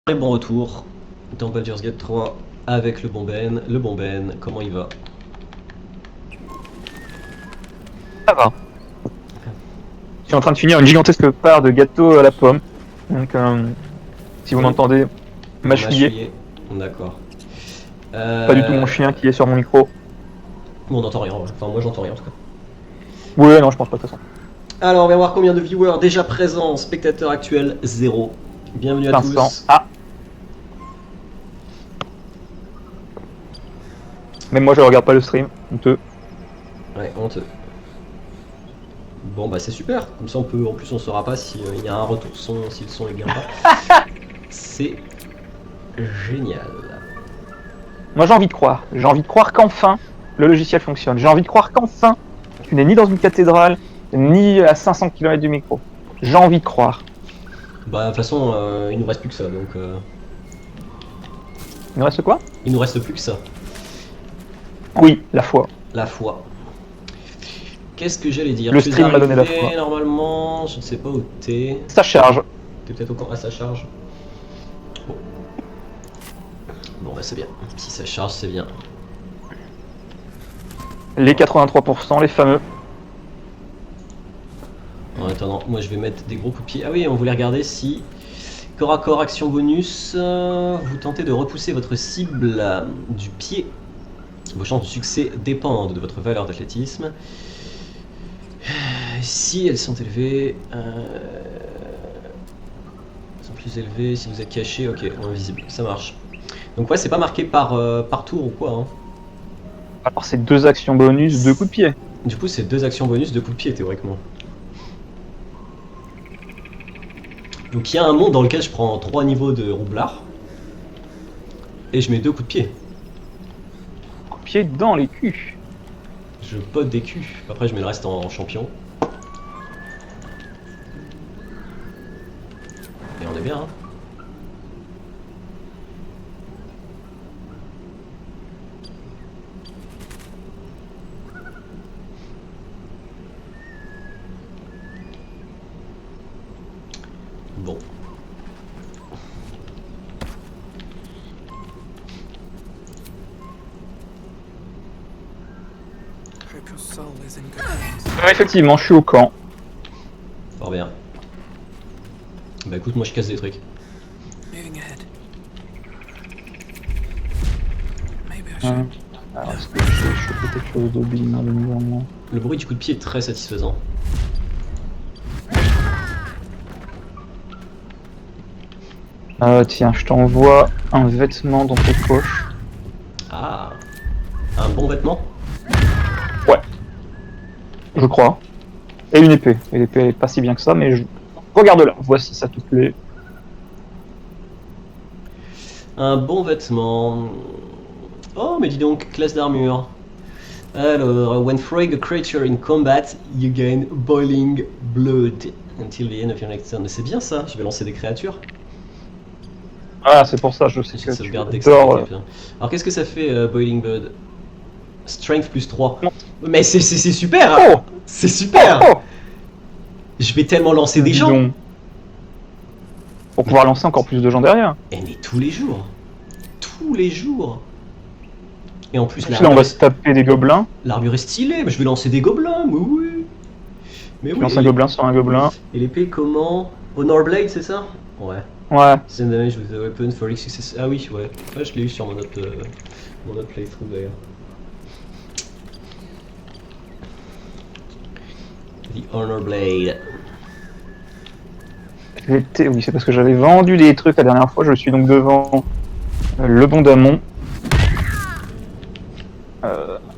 Et bon retour dans Baldur's Gate 3 avec le bon Ben. Le bon Ben, comment il va? Ça va. Je suis en train de finir une gigantesque part de gâteau à la pomme. Donc, si vous Oui. m'entendez mâchouiller, Mâchouiller. D'accord. pas du tout mon chien qui est sur mon micro. Bon, on n'entend rien, enfin moi j'entends rien en tout cas. Ouais, non, je pense pas de toute façon. Alors on va voir combien de viewers déjà présents, spectateurs actuels 0. Bienvenue à 500. tous. Ah. Même moi, je regarde pas le stream. Honteux. Ouais, honteux. Bon bah c'est super, comme ça on peut, en plus on saura pas s'il y a un retour son, si le son est bien pas. C'est génial. Moi, j'ai envie de croire. J'ai envie de croire qu'enfin, le logiciel fonctionne. J'ai envie de croire qu'enfin, tu n'es ni dans une cathédrale, ni à 500 km du micro. J'ai envie de croire. Bah de toute façon il nous reste plus que ça donc... Il nous reste quoi? Il nous reste plus que ça. Oui, la foi. La foi. Qu'est-ce que j'allais dire? Le Tu es stream m'a donné la arrivé, foi. normalement, je ne sais pas où t'es. Ça charge. T'es peut-être au camp à sa charge. Bon. Bon bah c'est bien. Si ça charge, c'est bien. Les 83%, les fameux. En attendant, moi je vais mettre des gros coups de pied. Ah oui, on voulait regarder si corps à corps, action bonus, vous tentez de repousser votre cible du pied. Vos chances de succès dépendent de votre valeur d'athlétisme. Si elles sont élevées, sont plus élevées, si vous êtes caché, ok, invisible, ça marche. Donc ouais, c'est pas marqué par tour ou quoi. Hein. Alors, c'est 2 actions bonus, 2 coups de pied. Du coup, c'est 2 actions bonus, 2 coups de pied théoriquement. Donc il y a un monde dans lequel je prends 3 niveaux de roublard et je mets 2 coups de pied. Coup de pied dans les culs. Je pote des culs. Après, je mets le reste en champion. Et on est bien, hein. Bon. Effectivement, je suis au camp. Fort bien. Bah écoute, moi je casse des trucs. Alors, est-ce que je peux choper quelque chose de bien dans le mouvement? Le bruit du coup de pied est très satisfaisant. Tiens, je t'envoie un vêtement dans tes poches. Ah, un bon vêtement? Ouais. Je crois. Et une épée. Et l'épée elle est pas si bien que ça, mais je... Regarde-la, voici, ça te plaît. Un bon vêtement. Oh, mais dis donc, classe d'armure. Alors, when throwing a creature in combat, you gain boiling blood until the end of your next turn. Mais c'est bien ça, je vais lancer des créatures. Ah, c'est pour ça, je sais J'ai que sauvegarde tu dextérité, adores... bien. Alors qu'est-ce que ça fait Boiling Blood? Strength plus 3. Mais c'est super! Oh! C'est super! Oh! Je vais tellement lancer des Dis gens! donc. Pour pouvoir lancer encore plus de gens derrière. Et mais tous les jours! Tous les jours! Et en plus, Là, on va se taper des gobelins. l'armure est stylée, mais je vais lancer des gobelins, mais oui! Mais Tu oui! lances un gobelin sur un gobelin. Et l'épée comment? Honor Blade, c'est ça? Ouais. Ouais. Send damage with the weapon for each success. Ah oui, ouais. Ouais, je l'ai eu sur mon autre playthrough d'ailleurs. The Honor Blade. Oui, c'est parce que j'avais vendu des trucs la dernière fois. Je suis donc devant le bon Damon.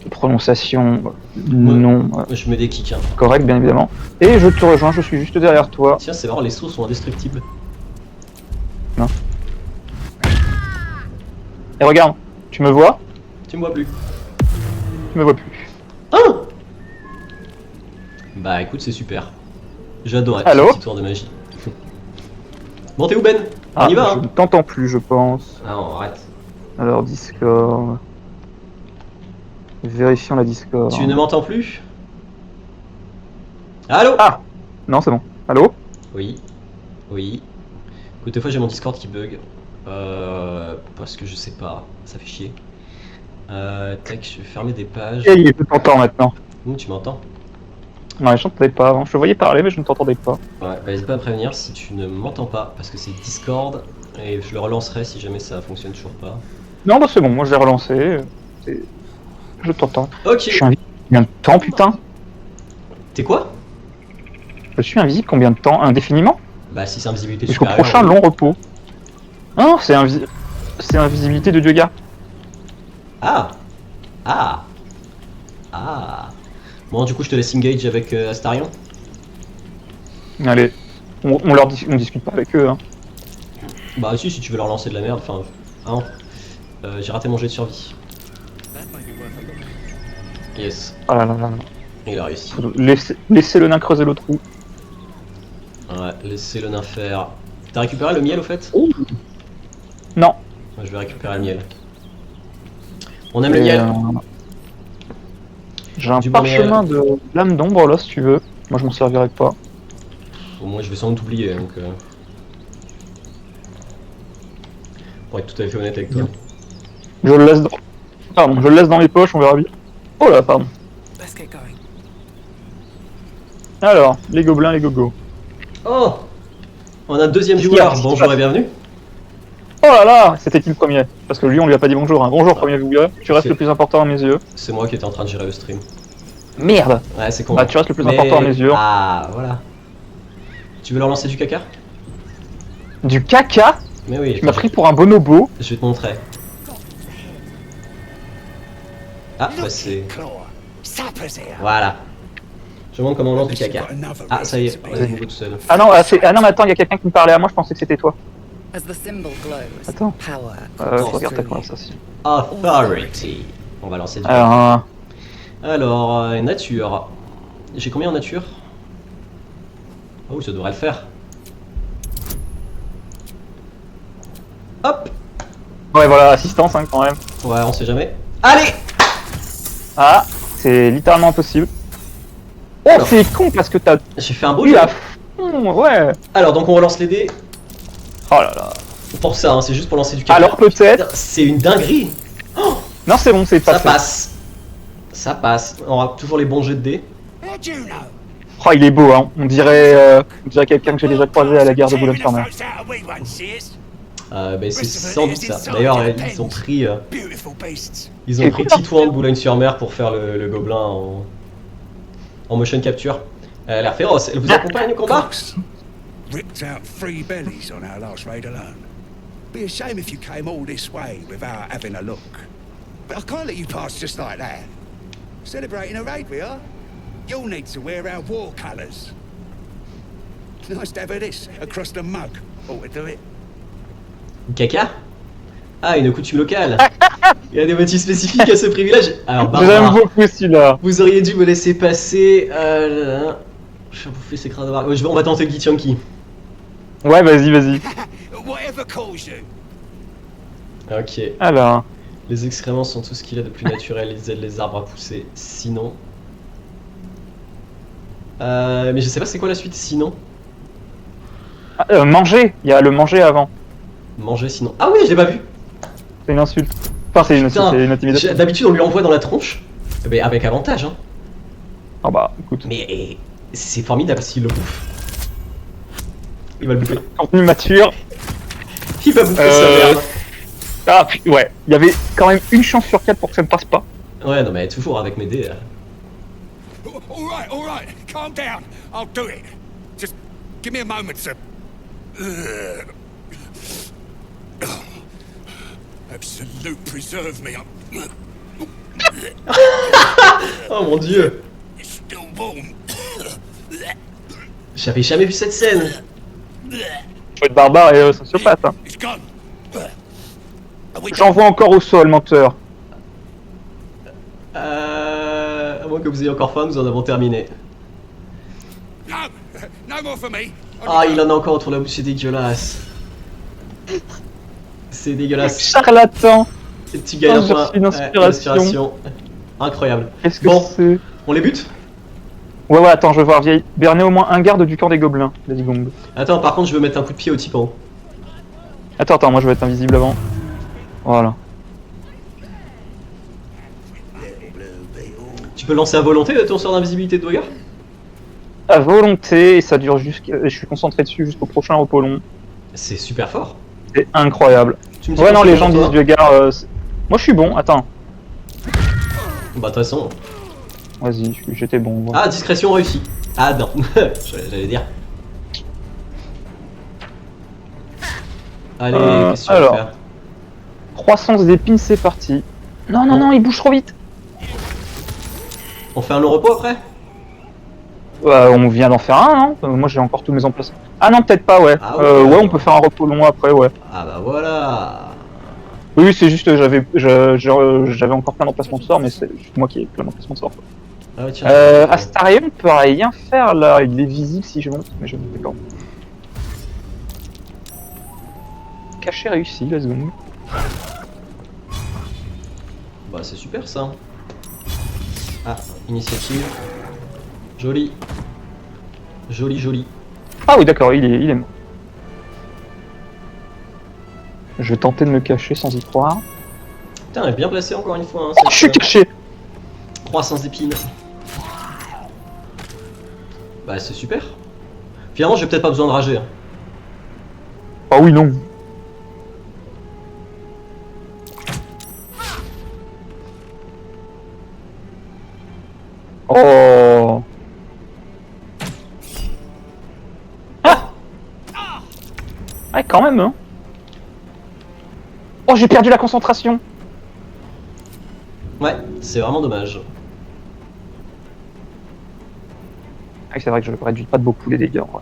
Prononciation non Je mets des kicks. Hein. correcte, bien évidemment. Et je te rejoins, je suis juste derrière toi. Tiens, c'est marrant, les sauts sont indestructibles. Non. Et regarde, tu me vois? Tu me vois plus. Tu me vois plus. Ah! Bah écoute, c'est super. J'adore cette Allô? histoire de magie. Bon, t'es où Ben? On Ah, y va je hein? ne t'entends plus, je pense. Ah non, arrête. Alors, Discord. Vérifions la Discord. Tu ne m'entends plus? Allô? Ah! Non, c'est bon. Allô? Oui. Oui. Écoute, des fois j'ai mon Discord qui bug. Parce que je sais pas, ça fait chier. Tac, je vais fermer des pages. Et il est tout t'entends maintenant. Tu m'entends? Non, je t'entendais pas avant. Je te voyais parler, mais je ne t'entendais pas. Ouais, bah, n'hésite pas à me prévenir si tu ne m'entends pas, parce que c'est Discord, et je le relancerai si jamais ça fonctionne toujours pas. Non, bah c'est bon, moi je l'ai relancé. C'est- Je t'entends. Ok. Je suis invisible combien de temps, putain? T'es quoi? Je suis invisible combien de temps? Indéfiniment? Bah si c'est invisibilité Jusqu'au supérieure. prochain oui. long repos. Non, c'est invisibilité de Dieu gars. Ah. Ah. Ah. Bon, du coup, je te laisse engage avec Astarion. Allez, on discute pas avec eux. Hein. Bah si tu veux leur lancer de la merde, enfin... Hein. J'ai raté mon jet de survie. Yes, Ah là là là là. il a réussi. Laissez le nain creuser le trou. Ouais, laissez le nain faire. T'as récupéré le miel au fait? Non. Moi, je vais récupérer le miel. On aime le miel. J'ai un Du bon parchemin de lame d'ombre là si tu veux. Moi je m'en servirai pas. Bon, moi je vais sans doute oublier donc... Pour être tout à fait honnête avec toi. Je le laisse dans... Pardon, je le laisse dans les poches, on verra bien. Oh là, pardon. Let's get going. Alors, les gobelins, les gogos. Oh! On a un deuxième Qu'est-ce qu'il y a? joueur, bonjour et bienvenue. Oh là là, c'était qui le premier? Parce que lui, on lui a pas dit bonjour. Hein. Bonjour, Ah. premier joueur. Tu restes C'est- le plus important à mes yeux. C'est moi qui étais en train de gérer le stream. Merde. Ouais, c'est con. Bah, tu restes le plus important à mes yeux. Ah, voilà. Tu veux leur lancer du caca? Du caca? Mais oui, Tu m'as pris pour un bonobo. je vais te montrer. Ah, bah c'est... Voilà. Je montre comment on lance du caca. Ah, ça y est, on est nouveau tout seul. Ah non, ah non, mais attends, il y a quelqu'un qui me parlait à moi, je pensais que c'était toi. As the symbol glows, Attends. power Je courses regarde ta through you. conversation. Authority. On va lancer du caca. Alors, Alors, nature. J'ai combien en nature? Oh, ça devrait le faire. Hop! ouais, voilà, assistance hein, quand même. Ouais, on sait jamais. Allez! Ah, c'est littéralement impossible. Oh, Alors. c'est con parce que t'as J'ai fait un beau eu jeu. à fond, ouais. Alors, donc on relance les dés. Oh là là. Pour ça, hein, c'est juste pour lancer du caca. Alors peut-être. C'est une dinguerie. Non, c'est bon, c'est Ça passé. passe. Ça passe. On aura toujours les bons jets de dés. Oh, il est beau, hein. On dirait quelqu'un que j'ai déjà croisé à la gare de Boulogne-sur-Mer. Bah, c'est sans doute ça. D'ailleurs, ils ont pris, ils ont C'est pris cool. Titouan de Boulogne-sur-Mer pour faire le gobelin en motion capture. Elle a l'air féroce. Elle vous accompagne au combat? Ripped out 3 bellies on our last raid alone. Be a shame if you came all this way without having a look. But I can't let you pass just like that. Celebrating a raid we are. You'll need to wear our war colours. Nice to have this across the mug. Ought to do it. Caca? Ah, une coutume locale. Il y a des motifs spécifiques à ce privilège. Alors, J'aime Barbara, beaucoup celui-là. vous auriez dû me laisser passer. Je vais bouffer ces crânes de barbe. On va tenter le Githyanki. Ouais, vas-y, vas-y. Whatever calls you. Ok. Alors, Les excréments sont tout ce qu'il y a de plus naturel. Ils aident les arbres à pousser. Sinon. Mais je sais pas c'est quoi la suite. Sinon. manger. Il y a le manger avant. Manger sinon. Ah oui, je l'ai pas vu. C'est une insulte. Enfin, c'est une insulte, Putain, c'est une intimidation. D'habitude on lui envoie dans la tronche. Mais avec avantage, hein. Ah bah, écoute. Mais c'est formidable s'il le bouffe. Il va le bouffer. Contenu mature. Il va bouffer sa merde. Ah, puis, ouais. Il y avait quand même une chance sur 4 pour que ça ne passe pas. Ouais, non, mais toujours avec mes dés. All right. Calm down. I'll do it. Just give me a moment to. Absolute preserve me. Oh mon dieu. It's still warm. J'avais jamais vu cette scène. Faut être barbare et sociopathe. Hein. It's gone. Are we J'envoie encore au sol, menteur. À moins que vous ayez encore faim, nous en avons terminé. No, no more for me. Ah, il en a encore autour de la bouche, c'est dégueulasse. C'est dégueulasse. Charlatan. Tu gagnes un j'ai point. reçu une inspiration. Incroyable. Qu'est-ce que Bon. c'est? On les bute? Ouais, ouais, attends, je veux voir vieille. Berner au moins un garde du camp des gobelins, l'a dit Gong. Attends, par contre, je veux mettre un coup de pied au type en haut. Attends, moi je vais être invisible avant. Voilà. Tu peux lancer à volonté ton sort d'invisibilité de Dwyer? À volonté, et ça dure jusqu'à... Je suis concentré dessus jusqu'au prochain repos long. C'est super fort. C'est incroyable. Tu me dis Ouais, quand non, c'est les bon, gens toi disent du gars. Moi je suis bon, attends. Bah de toute façon. Vas-y, j'étais bon. Voilà. Ah, discrétion réussie. Ah non, j'allais dire. Allez, qu'est-ce que tu vas alors. faire? Croissance d'épines, c'est parti. Non, il bouge trop vite. On fait un long repos après? On vient d'en faire un, non moi j'ai encore tous mes emplacements. Ah non, peut-être pas, ouais. Ah ouais. Ouais, on peut faire un repos long après, ouais. Ah bah voilà. Oui, c'est juste j'avais encore plein d'emplacements de sorts, mais c'est juste moi qui ai plein d'emplacements de sorts. Ah ouais, tiens. Astarion, on peut rien faire là, il est visible si je monte, mais je ne sais pas. Caché réussi, let's go. Bah c'est super ça. Ah, initiative. Joli. Joli. Ah oui, d'accord, il est mort. Je vais tenter de me cacher sans y croire. Putain, elle est bien placée encore une fois. Hein, Oh, je suis caché. Croissance d'épines. Bah c'est super. Finalement, j'ai peut-être pas besoin de rager. Hein. Ah oui, non. Oh. Ah. Ouais, quand même, hein. Oh, j'ai perdu la concentration. Ouais, c'est vraiment dommage. Ah, c'est vrai que je réduis pas de beaucoup les dégâts. Ouais.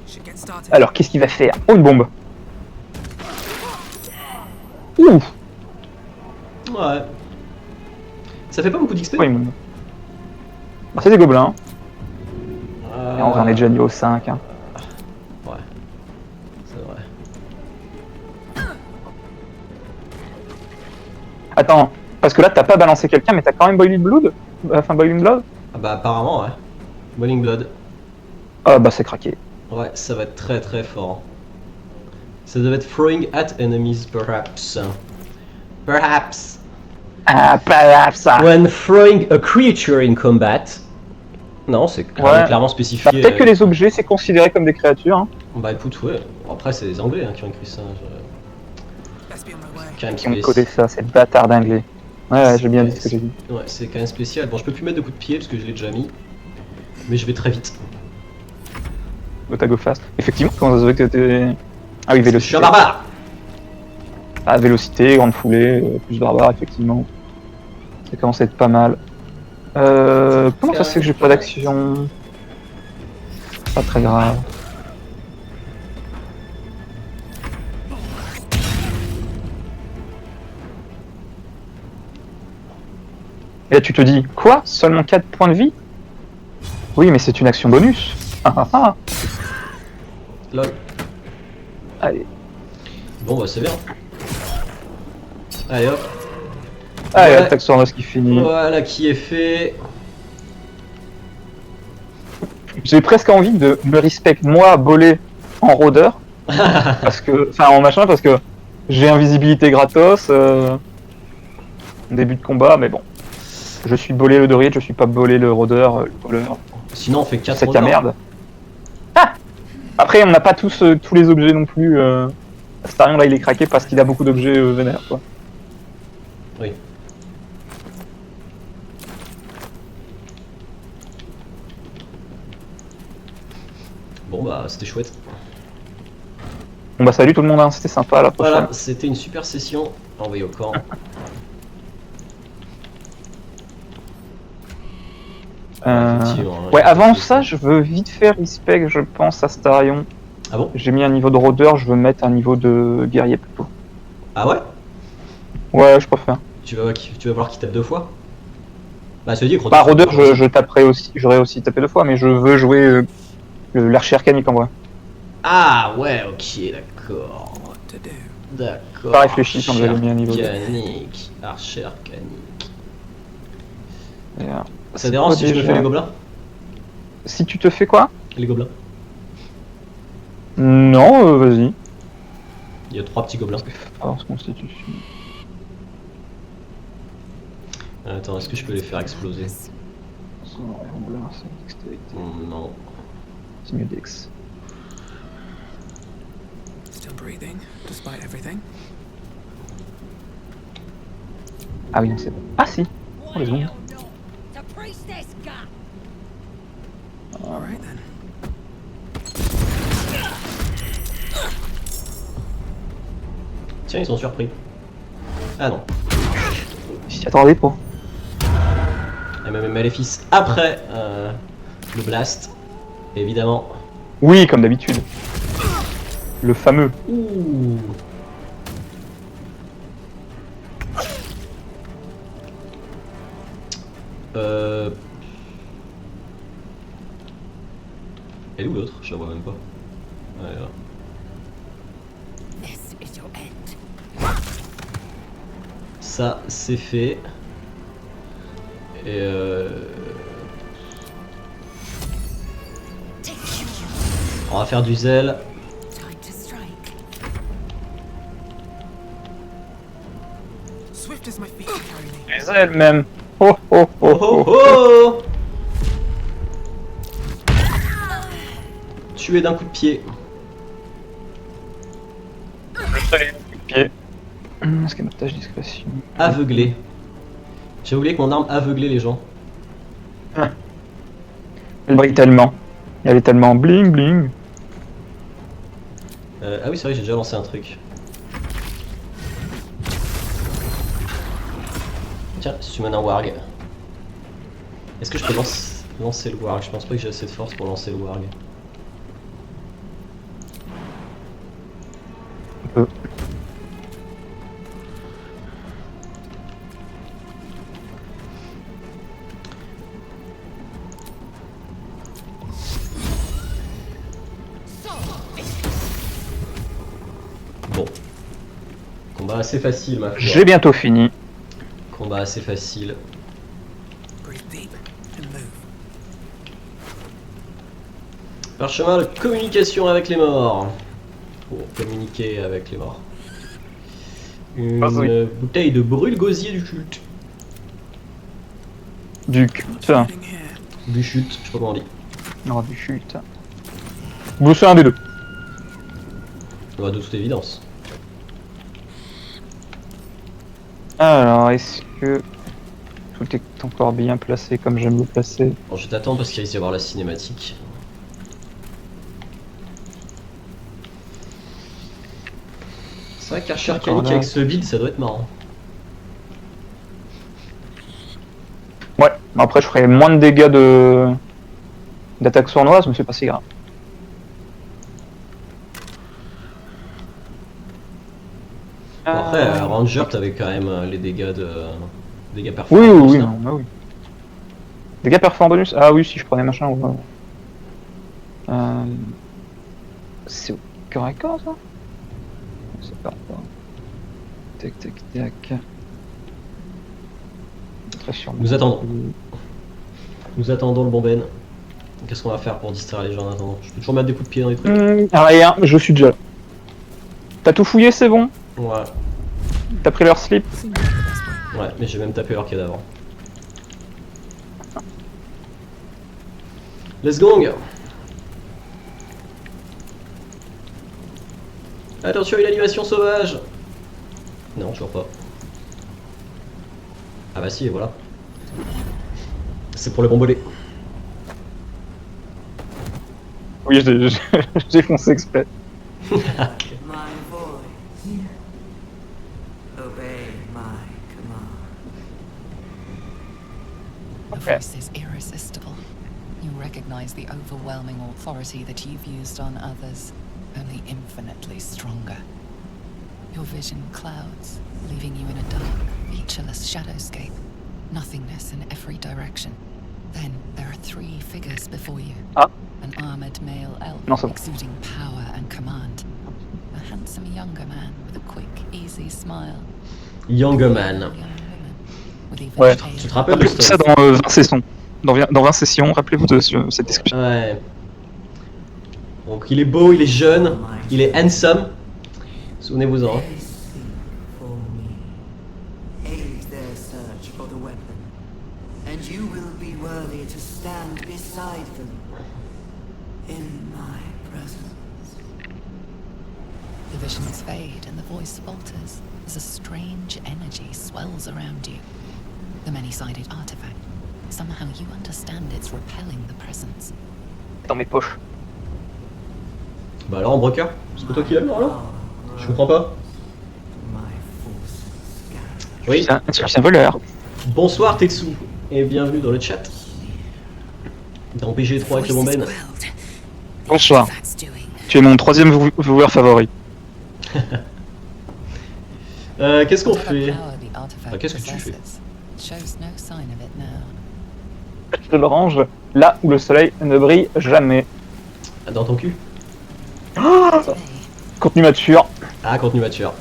Should get started. Alors, qu'est-ce qu'il va faire? Oh, une bombe. Ouh. Ouais. Ça fait pas beaucoup d'XP. Oh, une bombe. Bah, c'est des gobelins. Et on est déjà niveau 5. Hein. Ouais. C'est vrai. Attends, parce que là, t'as pas balancé quelqu'un, mais t'as quand même Boiling Blood? Enfin, Boiling Blood? Ah bah apparemment, ouais. Boiling Blood. Ah, bah, c'est craqué. Ouais, ça va être très très fort. Ça devait être throwing at enemies, perhaps. Perhaps. Ah, pas ça. When throwing a creature in combat. Non, c'est Ouais. clairement Bah, spécifié. peut-être que les objets, c'est considéré comme des créatures. Hein. Bah écoute, ouais. Bon, après, c'est les Anglais hein, qui ont écrit ça. Let's be on my way. Quand même Qui ont codé ça, c'est bâtard d'anglais. Ouais, j'ai bien dit ce que j'ai dit. Ouais, c'est quand même spécial. Bon, je peux plus mettre de coups de pied parce que je l'ai déjà mis. Mais je vais très vite. Go fast. Effectivement, comment ça se fait que t'étais. Ah oui, Je vélocité. suis un barbare. Ah, vélocité, grande foulée, plus barbare, effectivement. Ça commence à être pas mal. Comment ça se fait que j'ai pas d'action? Pas très grave. Et là tu te dis, quoi? Seulement 4 points de vie? Oui, mais c'est une action bonus. Ah ah ah. Lol. Allez. Bon, bah c'est bien. Allez hop. Allez, Ouais. attaque Sornos qui finit. Voilà qui est fait. J'ai presque envie de me respect moi boler en rôdeur. Parce que. Enfin en machin parce que j'ai invisibilité gratos. Début de combat, mais bon. Je suis bolé le druide, je suis pas bolé le rôdeur, le voleur. Sinon, on fait 4 C'est ta merde. Ah. Après, on n'a pas tous les objets non plus. Astarion là il est craqué parce qu'il a beaucoup d'objets vénères quoi. Oui. Bon bah c'était chouette. Bon bah salut tout le monde, hein. C'était sympa, à la prochaine. Voilà, c'était une super session. Envoyé au camp. Effectivement, hein, Ouais, il y a avant quelque chose. ça, je veux vite faire respect, je pense, à Astarion. Ah bon? J'ai mis un niveau de rôdeur, je veux mettre un niveau de guerrier plutôt. Ah ouais? Ouais, je préfère. Tu vas voir qui tape 2 fois? Bah ça veut dire Bah, rôdeur, je taperai aussi, j'aurais aussi tapé 2 fois, mais je veux jouer l'archer arcanique en vrai. Ah ouais, ok, d'accord. What to do? D'accord. Pas réfléchi quand j'avais mis un niveau de- Arcanique. Archer arcanique. Et, Ça dérange si je me déjà- fais les gobelins? Si tu te fais quoi? Les gobelins. Non, vas-y. Il y a 3 petits gobelins. Force, constitution. Attends, est-ce que je peux les faire exploser? Non. C'est mieux Dex. Still breathing, despite everything. Ah oui, non, c'est bon. Ah si. Oh, les secondes. The priestess got. All right then. Tiens, ils sont surpris. Ah non. J'y attendais pas. Et même Maléfice après le blast, évidemment. Oui, comme d'habitude. Le fameux. Ouh. Elle est où l'autre? Je la vois même pas. Ouais, là. This is your end. Ça, c'est fait. Et on va faire du zèle. Time to strike. Swift as my feet can carry me. Les ailes même. Oh oh oh Oh oh. oh oh! Tué d'un coup de pied. Pied. Escamotage, discrétion. Aveuglé. J'ai oublié que mon arme aveuglait les gens. Elle brille tellement. Elle est tellement bling bling. Ah oui, c'est vrai, j'ai déjà lancé un truc. Tiens, summon un warg. Est-ce que je peux lancer le warg? Je pense pas que j'ai assez de force pour lancer le warg. On peut. Bon. Combat assez facile, ma foi. J'ai bientôt fini. Combat assez facile. Breathe deep and move. Parchemin de communication avec les morts. Pour communiquer avec les morts. Une Vas-y. bouteille de brûle-gosier du culte. Du culte. Hiding here. Du chute, je sais pas comment on dit. Non, du chute. Vous c'est un des deux. Ouais, de toute évidence. Alors, est-ce que tout est encore bien placé comme j'aime le placer? Bon, je vais t'attendre parce qu'il risque d'y avoir la cinématique. C'est vrai qu'Archer D'accord, Canic là. avec ce build, ça doit être marrant. Ouais, après je ferai moins de dégâts d'attaque sournoise, mais c'est pas si grave. Bon, après, Ranger, t'avais quand même les dégâts de. Dégâts Oui, performants. oui, oui, là. non, bah oui. Dégâts performants bonus? Ah oui, si je prenais machin. Ouais. C'est au corps à corps ça? C'est pas. Tac, tac, tac. Très sûr. Nous attendons. Nous attendons le bon Ben. Qu'est-ce qu'on va faire pour distraire les gens en attendant? Je peux toujours mettre des coups de pied dans les trucs. Rien, je suis déjà là. T'as tout fouillé, c'est bon? Ouais, T'as pris leur slip? Seems like the best way. ouais, mais j'ai même tapé leur quai d'avant. Let's go! Attention, une animation sauvage! Non, toujours pas. Ah bah si, et voilà. C'est pour le bombolé. Oui, j'ai foncé exprès. My voice. Obey my command. The Okay. voice is irresistible. You recognize the overwhelming authority that you've used on others, only infinitely stronger. Your vision clouds, leaving you in a dark, featureless shadowscape, nothingness in every direction. Then there are 3 figures before you. Ah. An armored male elf Non, c'est bon. exuding power and command. A handsome younger man with a quick, easy smile. Younger A man. young woman with even Ouais. paler Tu te rappelles de Rappelez-vous de ça ça? dans 20 sessions. Dans 20 sessions, rappelez-vous de cette discussion. Ouais. Bon, Donc il est beau, il est jeune, il est handsome. Souvenez-vous-en. They seek for me. Aid their search for the weapon, and you will be worthy to stand beside them in my presence. The visions fade and the voice falters as a strange energy swells around you. The many-sided artifact. Somehow you understand it's repelling the presence. Dans mes poches. Bah alors, Broker, c'est pas toi qui l'as vu alors? Je comprends pas. My forces scatter. Oui. C'est un voleur. Bonsoir Tetsu, et bienvenue dans le chat. Dans PG3 avec le bon Ben. Bonsoir. Tu es mon troisième joueur favori. Qu'est-ce qu'on Whatever fait? power the artifact qu'est-ce que tu fais? possesses shows no sign of it now. Je le range là où le soleil ne brille jamais. Dans ton cul? Today, Contenu mature. Ah, contenu mature.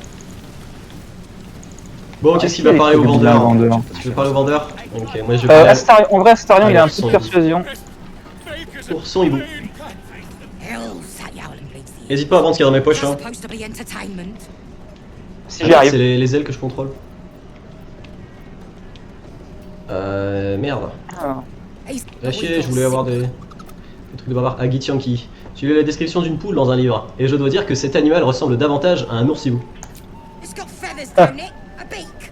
Bon, qu'est-ce qu'il qui va parler au est le vendeur? vendeur Tu veux parler au vendeur? Ok, moi je vais parler En vrai, Astarion, il a un Alors, petit son- persuasion. pour son hibou. Hell's that yowling bleeds the N'hésite pas à vendre ce qu'il y a dans mes poches, hein. supposed to be entertainment. Si j'y arrive. C'est les ailes que je contrôle. Merde. Ah. He's Va chier, je voulais avoir des trucs de barbare. Agitianki. J'ai lu la description d'une poule dans un livre, et je dois dire que cet animal ressemble davantage à un ours-hibou. It's got feathers, don't it? A beak.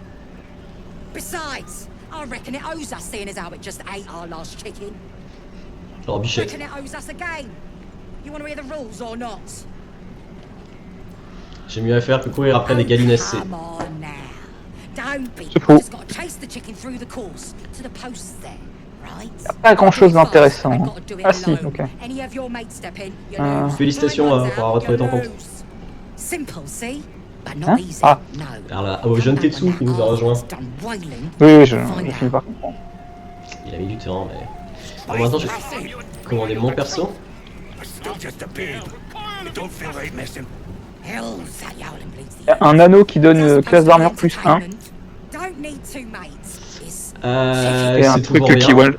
Besides, I reckon it owes us seeing as how it just ate our last chicken. Genre bichette. Reckon it owes us a game. You want to hear the rules or not? J'ai mieux à faire que courir après des gallinacés. Come on now. Don't be. C'est faux. Just got to chase the chicken through the course to the posts there, right? Pas grand-chose d'intéressant, hein. Gotta do it Ah si, alone. ok. Any of your mates step in, you Ah. lose. Félicitations, Three ones pour avoir out, retrouvé you ton compte. lose. Simple, see? But not Hein? easy. Ah. No. Alors là, au jeune Tetsu qui nous a rejoint. Done wailing. Oui, je finis par comprendre. Il a mis du temps, mais. Bon, maintenant, je vais commander mon perso. Still just a bib. It don't feel right messing. Hell's that yowling bleeds Il y a un anneau qui donne classe d'armure plus 1. Don't need two mates. It's Et un C'est truc toujours qui bien.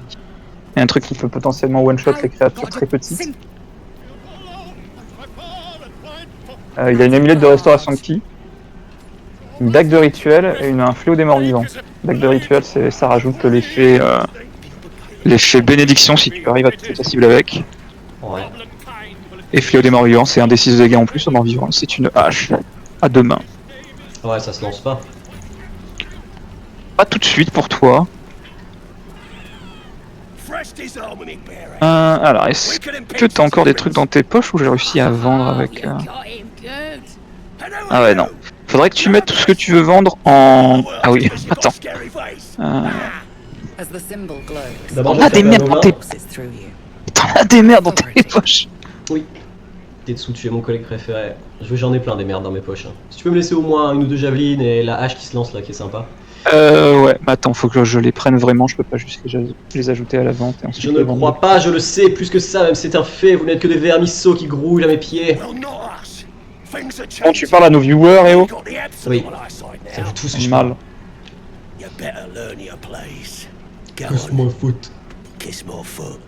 et un truc qui peut potentiellement one-shot les créatures très petites. Simple. Il y a une amulette de restauration de ki, une dague de rituel et un fléau des morts vivants. Dague de rituel, ça rajoute l'effet bénédiction si tu arrives à tuer ta cible avec. Ouais. Et fléau des morts vivants, c'est un des 6 dégâts en plus aux morts vivants. C'est une hache à deux mains. Ouais, ça se lance pas. Pas tout de suite pour toi. Fresh disharmony, bearer. Alors, est-ce que t'as encore des trucs dans tes poches ou j'ai réussi à vendre avec... You got him good. Ah ouais, non. Faudrait que tu mettes tout ce que tu veux vendre en... Ah oui, attends. as the symbol glows, D'abord, T'en as des merdes dans tes... pulses through you. T'en as des merdes dans tes poches. Oui. Tetsu, tu es mon collègue préféré. J'en ai plein des merdes dans mes poches. Hein. Si tu peux me laisser au moins une ou deux javelines et la hache qui se lance là, qui est sympa. Ouais, mais attends, faut que je les prenne vraiment, je peux pas juste les ajouter à la vente et ensuite Je ne les le vendre. crois pas, je le sais, plus que ça, même c'est un fait, vous n'êtes que des vermisseaux qui grouillent à mes pieds. Well, not us. Things are Bon, changing. tu parles à nos viewers, eh oh. Got the Oui. absolute eyesight C'est now. vous tous que je Mal. parle. You better learn your place. Go Kiss on, my foot. kiss my foot.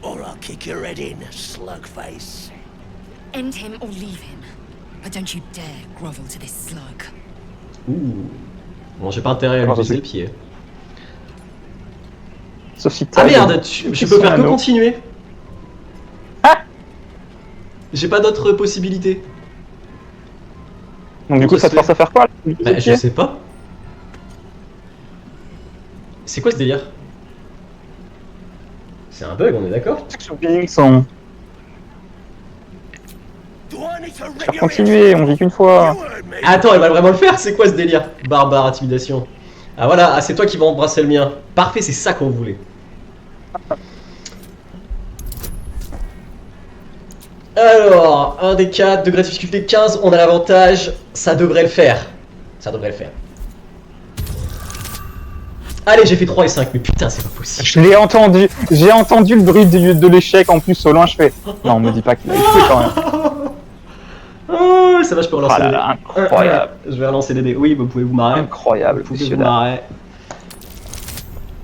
Or I'll kick your head in, slugface. End him or leave him. But don't you dare grovel to this slug. Ouh. Bon, j'ai pas intérêt à lui Ah, baisser c'est- le pied. Sauf si Ah t'as- merde, je peux son faire que anneau. continuer. Ah. J'ai pas d'autre possibilité. Donc du coup, ça te force à faire quoi là Bah, je sais pas. C'est quoi ce délire? C'est un bug, on est d'accord? Sont... Do I need to ring Faire your continuer, ears? on vit qu'une fois. You heard me. Attends, elle va vraiment le faire, c'est quoi ce délire? Barbare, intimidation. Ah voilà, ah, c'est toi qui vas embrasser le mien. Parfait, c'est ça qu'on voulait. Alors, un des 4, degré de difficulté 15, on a l'avantage, ça devrait le faire. Ça devrait le faire. Allez, j'ai fait 3 et 5, mais putain, c'est pas possible. Je l'ai entendu, j'ai entendu le bruit de l'échec en plus au loin, je fais... Non, on me dit pas qu'il a échoué quand même. Oh, ça va, je peux relancer Ah là les dés. là, incroyable. Je vais relancer les dés. Oui, vous pouvez vous marrer. Incroyable, Vous pouvez monsieur vous dames. marrer.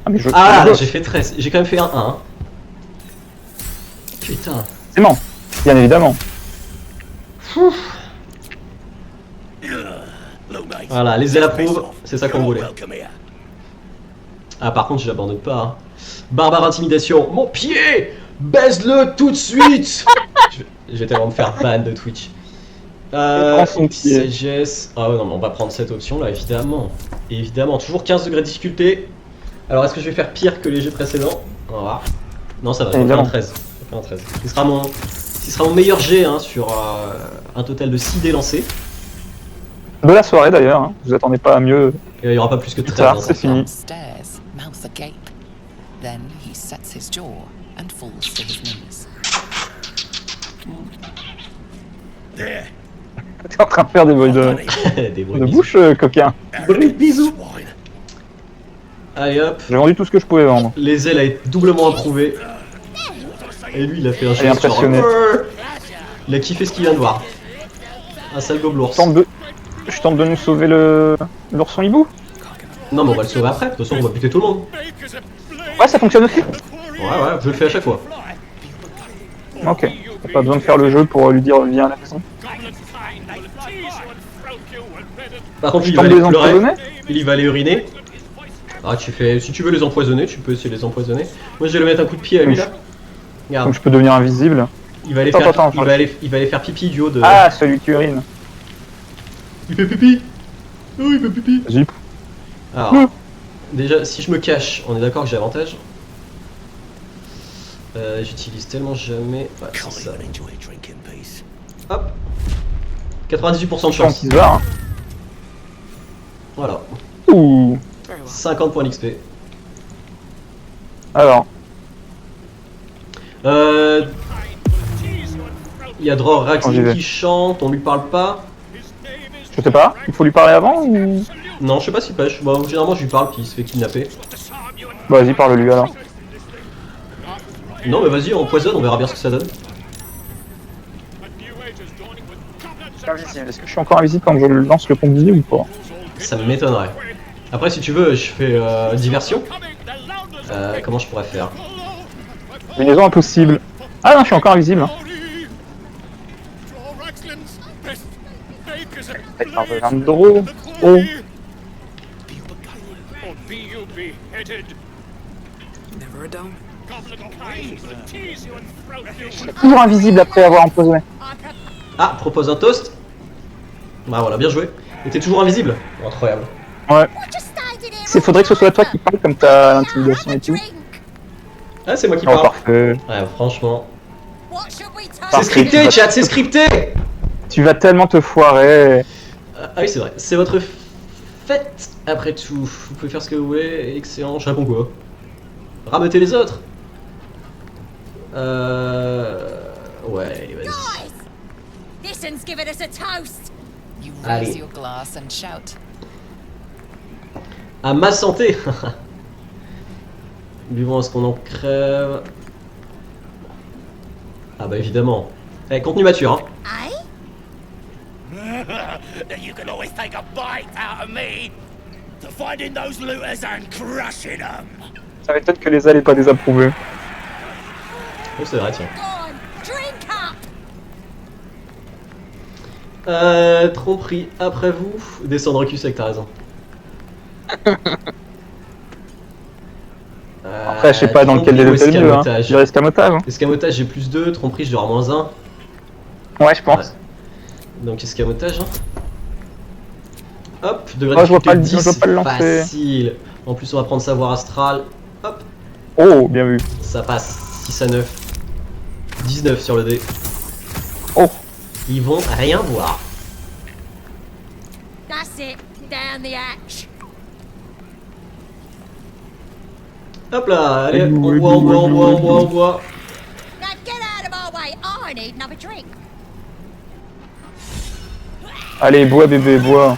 Ah mais je... Ah, j'ai fait 13. J'ai quand même fait un 1. Putain. C'est bon. Bien évidemment. Voilà, les ailes approuvent, c'est ça qu'on voulait. Ah, par contre, je l'abandonne pas. Hein. Barbare intimidation, mon pied, baise-le tout de suite. je vais tellement me faire ban de Twitch. prends son pied. Sagesse. Ah ouais, non, mais on va prendre cette option là, évidemment. Évidemment, toujours 15 degrés de difficulté. Alors, est-ce que je vais faire pire que les jeux précédents? On va voir. Non, ça va, ça fait un 13. Ça fait un 13. Ce sera mon meilleur jet hein, sur un total de 6 dés lancés. De la soirée d'ailleurs, hein. Vous attendez pas à mieux. Et il n'y aura pas plus que 13. tard, hein, c'est fini. Stairs, mouth agape. Then he sets his jaw and falls to his knees. There. T'es en train de faire des bruits de, Des bruits de de bouche, coquin. bisous. Allez hop, J'ai vendu tout ce que je pouvais vendre. les ailes a été doublement approuvées. Et lui, il a fait un Elle est geste genre, impressionnée. Il a kiffé ce qu'il vient de voir. Un sale gobelours. Je tente de nous sauver l'ourson hibou. Non, mais on va le sauver après. De toute façon, on va buter tout le monde. Ouais, ça fonctionne aussi. Ouais, je le fais à chaque fois. Ok. T'as pas besoin de faire le jeu pour lui dire viens à la maison. Par contre, lui, Je il va tente de aller les pleurer. empoisonner. Il va aller uriner. Ah, si tu veux les empoisonner, tu peux essayer de les empoisonner. Moi, je vais lui mettre un coup de pied à lui là. Regarde, Donc je peux devenir invisible. il va aller Attends, faire, attends, il va aller faire pipi du haut de. Ah, celui qui urine. Il fait pipi. Oh, il fait pipi. Vas-y. Alors, déjà, si je me cache, on est d'accord que j'ai avantage. J'utilise tellement jamais. Ouais, c'est ça. Hop. 98% de chance. Qui se barre. Voilà. Ouh. 50 points d'XP. Alors, Il y a Dror Quand j'y Raxi vais. qui chante, on lui parle pas. je sais pas. Il faut lui parler avant ou... Non, je sais pas s'il pêche. Bon, généralement, je lui parle puis il se fait kidnapper. Bah, vas-y, parle-lui alors. Non, mais vas-y, on empoisonne, on verra bien ce que ça donne. Est-ce que je suis encore invisible quand je lance le pompier ou pas? Ça m'étonnerait. Après, si tu veux, je fais diversion. Comment je pourrais faire? Une maison impossible. Ah non, je suis encore invisible. Hein. Avec un drôle. Oh. Never a dome. Toujours invisible après avoir empoisonné. Ah, propose un toast. Bah voilà, bien joué. Et t'es toujours invisible. Incroyable. Ouais. Faudrait que ce soit toi qui parle comme t'as l'intimidation et tout. Ah, c'est moi qui Oh, parle. parfait. Ouais, franchement. C'est Parfait. scripté, chat, c'est scripté. Tu vas tellement te foirer. Ah oui, c'est vrai. C'est votre fête, après tout. Vous pouvez faire ce que vous voulez. Excellent. Je réponds quoi? Rameutez les autres. Ouais, vas-y. This'n's giving us a toast. You Allez. raise your glass and shout. À ma santé. Buvons à ce qu'on en crève. Ah bah évidemment. Eh, contenu mature, hein. Eh? You can always take a bite out of me to finding those looters and crushing them. Ça m'étonne que les ailes aient pas désapprouvé. Oh, c'est vrai, tiens. Go on, drink up. Tromperie après vous. Descendre cul sec, t'as raison. Après, je sais pas dans lequel des deux t'es le mieux. Hein. Je dirais escamotage. Hein. Escamotage, j'ai plus 2. Tromperie, je dois avoir -1. Ouais, je pense. Donc escamotage. Hein. Hop, degré Ah, je vois difficulté pas le- 10, je vois pas le lancer. facile. En plus, on va prendre savoir astral. Hop, Oh, bien vu. ça passe. 6 à 9. 19 sur le dé. Oh. Ils vont rien voir. That's it. Down the hatch. Hop là, allez, on boit. Now get out of our way. I need another drink. Allez, bois bébé, bois.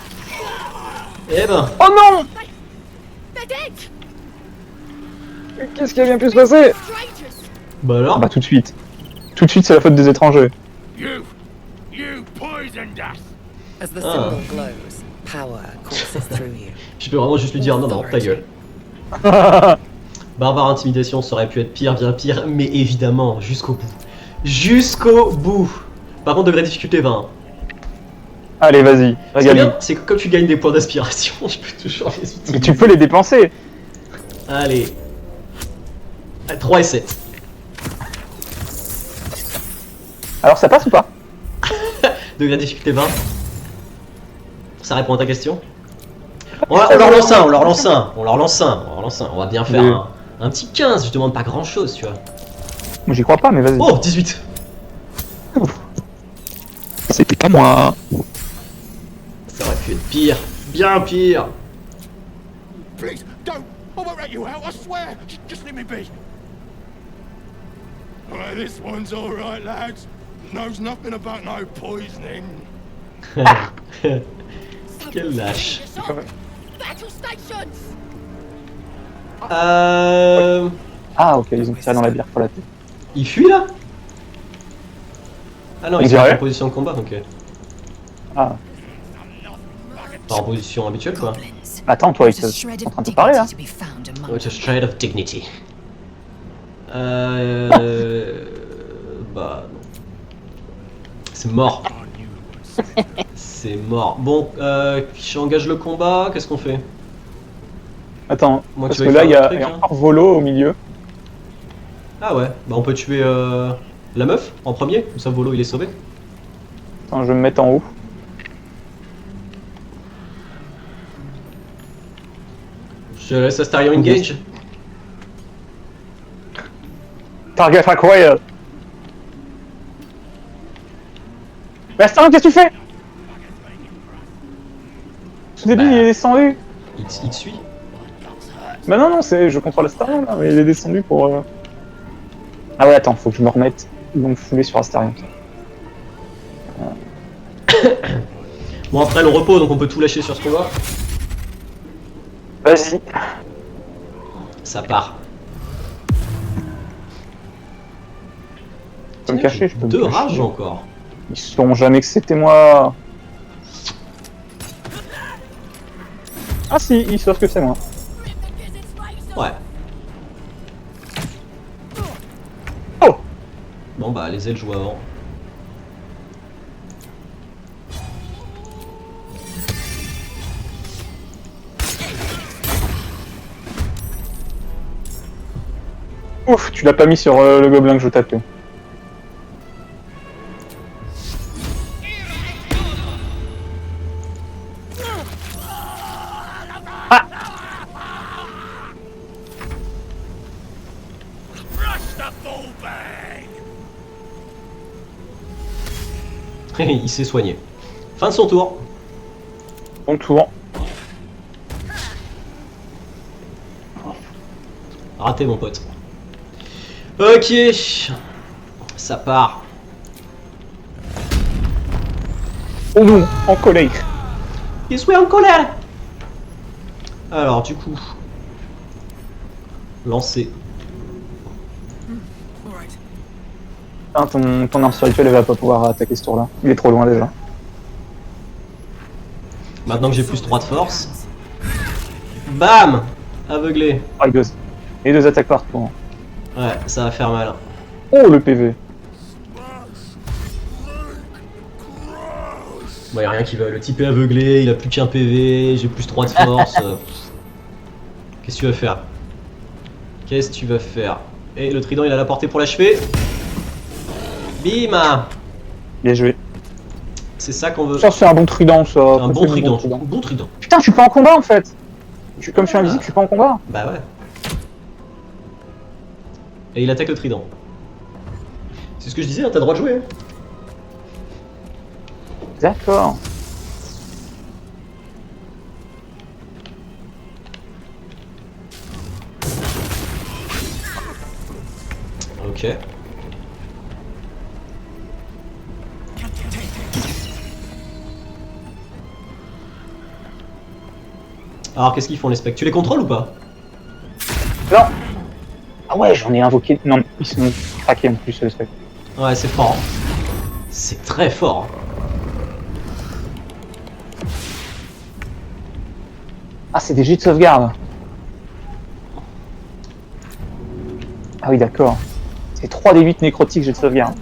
Eh ben, Oh non! They're dead. Qu'est-ce qui a bien pu se passer? Traitors. bah alors. Bah tout de suite. Tout de suite, c'est la faute des étrangers. You poisoned us. As the Ah. symbol glows, power courses through you. Je peux vraiment juste lui dire non, ta gueule. Barbare intimidation, ça aurait pu être pire, bien pire, mais évidemment, jusqu'au bout. jusqu'au bout. Par contre, degré difficulté 20. Allez, vas-y, Ce qui est régale. bien, c'est que comme tu gagnes des points d'aspiration, je peux toujours les utiliser. Mais tu peux les dépenser. Allez. 3 et 7. Alors ça passe ou pas? Degré difficulté 20. Ça répond à ta question? On leur lance un, on leur lance un, on leur lance un, on leur lance un. On va bien faire Oui. un petit 15, je demande pas grand chose, tu vois. Moi j'y crois pas, mais vas-y. Oh, 18. C'était pas moi. Ça aurait pu être pire, bien pire. Please, don't! I won't let you out, I swear! Just leave me be. Alright, this one's alright, lads. Knows nothing about no poisoning. Quel lâche. Battle stations! Ah ok, ils ont tiré dans la bière pour la tête. Il fuit là? Ah non, On il est dirait. en position de combat, ok. Ah. Pas en position habituelle quoi. Attends, toi, ils sont en train de te parler là. It's a shred of dignity. Bah non. C'est mort. C'est mort. Bon, j'engage le combat, qu'est-ce qu'on fait? Attends, Moi, parce tu que veux là faire il y a, un truc, il y a hein. encore Volo au milieu. Ah ouais, bah on peut tuer la meuf en premier, comme ça Volo il est sauvé. Attends, je vais me mettre en haut. Je laisse Astarion engage. Target acquired. Mais Astarion, qu'est-ce que tu fais? Ce début Bah. il est descendu. Il te suit. Bah non, non, je contrôle Astarion là, mais il est descendu pour. Ah ouais, attends, faut que je me remette. Donc fouler sur Astarion. Bon après le repos, donc on peut tout lâcher sur ce combat. Vas-y. Ça part. Je peux me cacher, je peux me Deux cacher. rages encore. Ils sauront jamais que c'était moi. Ah si, ils savent que c'est moi. Ouais. Oh. Bon bah les ailes jouent avant. Ouf, tu l'as pas mis sur le gobelin que je tapais. Rush the full bag! Il s'est soigné. Fin de son tour. Bon tour. Raté mon pote. Ok. Ça part. Oh non, en colère. Il est en colère. Alors du coup. Lancer. Alright. Ah, ton arme spirituelle elle va pas pouvoir attaquer ce tour là. Il est trop loin déjà. Maintenant que j'ai plus 3 de force. Bam. Aveuglé. Ah, les deux attaques par tour. Ouais, ça va faire mal. Oh le PV. Bon, y a rien qui va. Le type est aveuglé, il a plus qu'un PV, j'ai plus 3 de force. Qu'est-ce que tu vas faire? Qu'est-ce que tu vas faire? Et le trident, il a la portée pour l'achever. Bim. Bien joué. C'est ça qu'on veut. Ça c'est un bon trident ça. Un bon C'est trident. Bon trident. Putain, je suis pas en combat en fait. Comme je suis invisible, je suis pas en combat. Bah ouais. Et il attaque le trident. C'est ce que je disais, hein, t'as le droit de jouer. Hein. D'accord. Ok. Alors qu'est-ce qu'ils font les specs? Tu les contrôles ou pas? Non. Ah ouais, j'en ai invoqué. Non, ils sont craqués en plus les specs. Ouais, c'est fort. Hein. C'est très fort. Hein. Ah, c'est des jets de sauvegarde. Ah oui, d'accord. C'est 3d8 nécrotiques, j'ai de sauvegarde.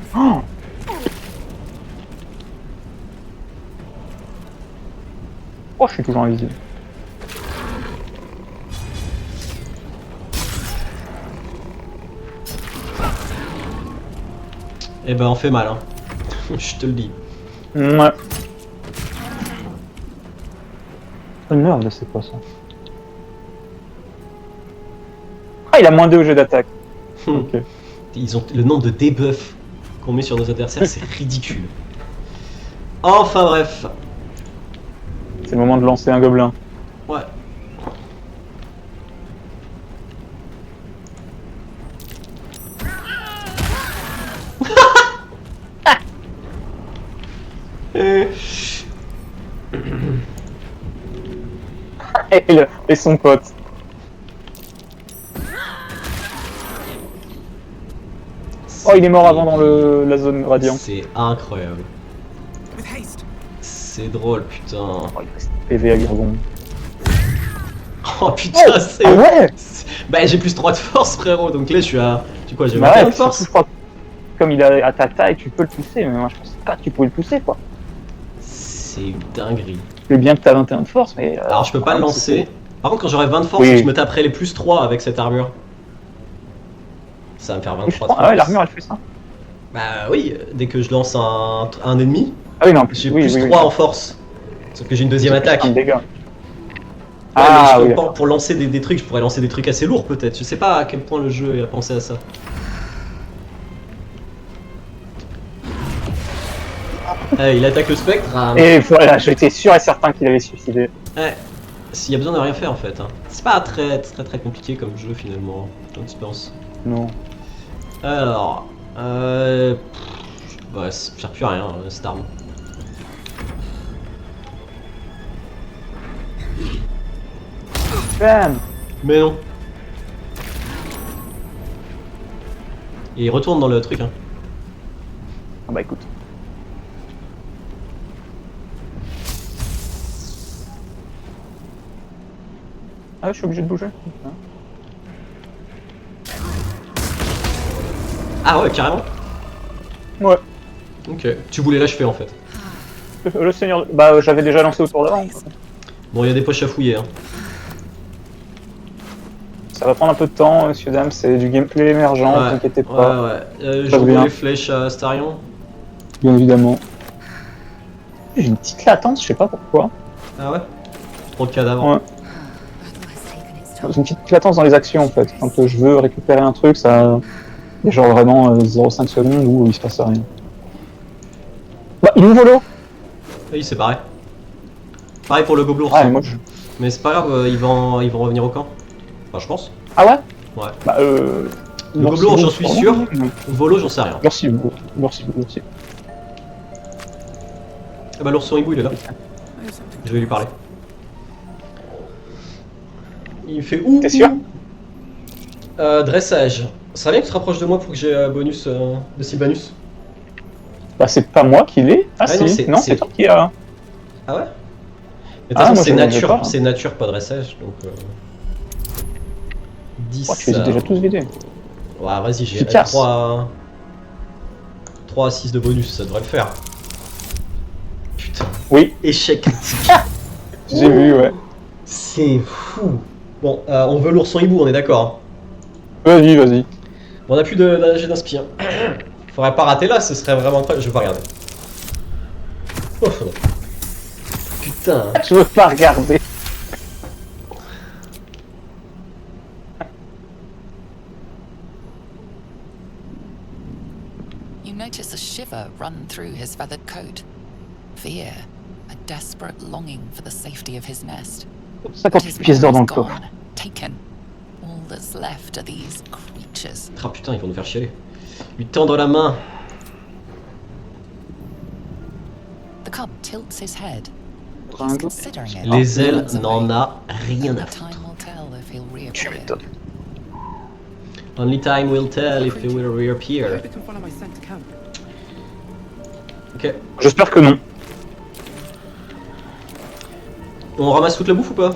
Oh, je suis toujours invisible. Eh ben, on fait mal, hein. Je te le dis. Ouais. Oh merde, c'est quoi ça? Ah, il a moins 2 au jeu d'attaque. Ok. Ils ont le nombre de debuffs qu'on met sur nos adversaires, c'est ridicule. Enfin bref. C'est le moment de lancer un gobelin. Ouais. Et son pote. Oh, il est mort avant dans la zone radiante. C'est incroyable. With haste. C'est drôle, putain. Oh, il reste PV à Gargon. Oh putain, c'est... Ah ouais. Bah j'ai plus 3 de force, frérot, donc là je suis à... Tu quoi, j'ai Bah 21 ouais, de force. surtout, je crois que comme il est à ta taille, tu peux le pousser, mais moi je pensais pas que tu pouvais le pousser, quoi. C'est une dinguerie. C'est bien que t'as 21 de force, mais... Alors je peux pas le lancer. Par contre, quand j'aurai 20 de force, Oui. je me taperai les plus 3 avec cette armure. Ça va me faire 23 de force. Ah ouais, l'armure elle fait ça. Bah oui, dès que je lance un ennemi, Ah oui, non, en plus, j'ai oui, plus oui, 3 oui. en force. Sauf que j'ai une deuxième attaque. Un Ouais, dégât. mais Ah je oui, peux pas- pour lancer des trucs, je pourrais lancer des trucs assez lourds peut-être. Je sais pas à quel point le jeu a pensé à ça. Ah, il attaque le spectre. Ah, et voilà, j'étais sûr et certain qu'il allait se suicider. ouais. S'il y a besoin de rien faire en fait. Hein. C'est pas très compliqué comme jeu finalement, quand tu penses. Non. Alors, bah, ça sert plus à rien cette arme. Bam. Mais non. Et il retourne dans le truc. Hein. Ah bah écoute. Ah, je suis obligé de bouger. Ah ouais, carrément. Ouais. Ok. Tu voulais l'achever en fait. Le seigneur... Bah j'avais déjà lancé autour d'avant. Bon, il y a des poches à fouiller. Hein. Ça va prendre un peu de temps, monsieur dame, c'est du gameplay émergent, ne vous inquiétez pas. Ouais. Ça J'envoie bien. les flèches à Starion. Bien évidemment. J'ai une petite latence, je sais pas pourquoi. Ah ouais. Trop de cadavres. Ouais. J'ai une petite latence dans les actions en fait. Quand je veux récupérer un truc, ça... Il y a genre vraiment 0,5 secondes où il se passe rien. Bah, il ouvre l'eau. Oui, c'est pareil. Pareil pour le gobelin. Ah, mais moi je... Mais c'est pas grave, ils vont revenir au camp. Enfin, je pense. Ah ouais. Ouais. Bah Le gobelin, j'en suis sûr. Volo, j'en sais rien. Merci beaucoup. Merci. Ah bah l'ourson hibou, il est là. I have something. Je vais lui parler. Il fait où? T'es sûr? Dressage. Ça serait bien que tu te rapproches de moi pour que j'ai bonus de Sylvanus. Bah c'est pas moi qui l'ai. Ah Ah non, si, c'est- non c'est toi qui a. Ah ouais? Mais de toute Ah, façon, moi, c'est je l'avais nature, pas. c'est nature, pas dressage. Donc 10. Oh, tu les as déjà tous vidés. Ouais, vas-y, j'ai Efficace. 3 à 6 de bonus, ça devrait le faire. Putain, Oui, échec critique. j'ai vu, ouais. C'est fou. Bon, on veut l'ourson hibou, on est d'accord. Vas-y. Bon, on a plus d'âge d'inspi. Hein. Faudrait pas rater là, ce serait vraiment incroyable. Je vais pas regarder. Oh, non. Putain. Je veux pas regarder. You notice a shiver run through his feathered coat. Fear, a desperate longing for the safety of his nest. 58 pièces d'or dans le coffre. gone, taken. All that's left are these creatures. Ah putain, ils vont nous faire chialer. Lui tendre la main. The cub tilts his head. He's Tringle. considering it. Les ailes Moments away. n'en a rien à Time foutre. will tell if he'll Tu reappear. m'étonnes. Only time will tell if he will I reappear. hope it can follow my scent to camp. Ok. J'espère que non. On ramasse toute la bouffe ou pas?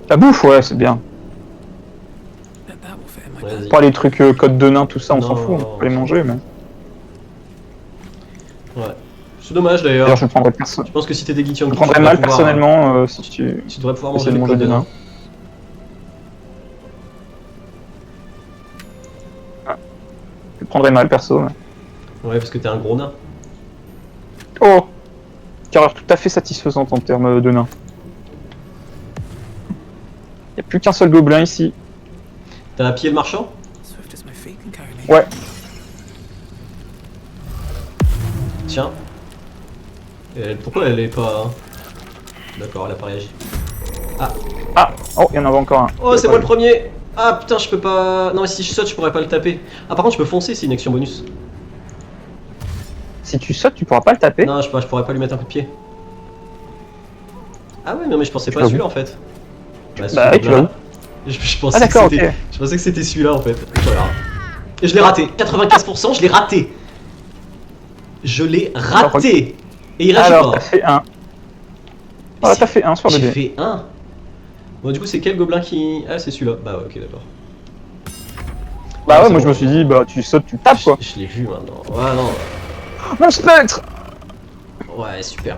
La bouffe, ouais, c'est bien. Bet that will fit in my Vas-y. Pas les trucs code de nain, tout ça, on s'en Non, fout, on peut les manger, mais. Ouais. C'est dommage d'ailleurs. D'ailleurs, je le prendrais perso. Je pense que si t'es des Geek Je le Yankee, prendrais mal personnellement si tu. tu devrais pouvoir Essayer manger de les manger codes des de nain. nains. Je le prendrais mal perso, mais. Ouais, parce que t'es un gros nain. Oh! Carrière tout à fait satisfaisante en termes de nains. Y'a plus qu'un seul gobelin ici. T'as pillé le marchand? Swift as my feet can carry me. Ouais. Tiens. Pourquoi elle est pas... D'accord, elle a pas réagi. Ah! Oh, il y en avait encore un. Oh, c'est moi le premier! Ah putain, je peux pas... Non, mais si je saute, je pourrais pas le taper. Ah, par contre, je peux foncer, c'est une action bonus. Si tu sautes, tu pourras pas le taper. Non, je pourrais pas lui mettre un coup de pied. Ah ouais, mais je pensais pas vas à où celui-là en fait. Bah celui-là. oui, tu vas où? Je pensais Ah d'accord, que c'était... ok. Je pensais que c'était celui-là en fait. Voilà. Et je l'ai raté. 95%, je l'ai raté. Je l'ai raté. Et il réagit Alors, pas. t'as fait un. Ah, t'as fait un sur le J'ai dé. fait 1. Bon, du coup, c'est quel gobelin qui... Ah, c'est celui-là. Bah ouais, ok, d'accord. Bah ouais, c'est moi bon. je me suis dit, bah tu sautes, tu tapes quoi. Je l'ai vu maintenant. Ouais, non. Mon spectre! Ouais, super.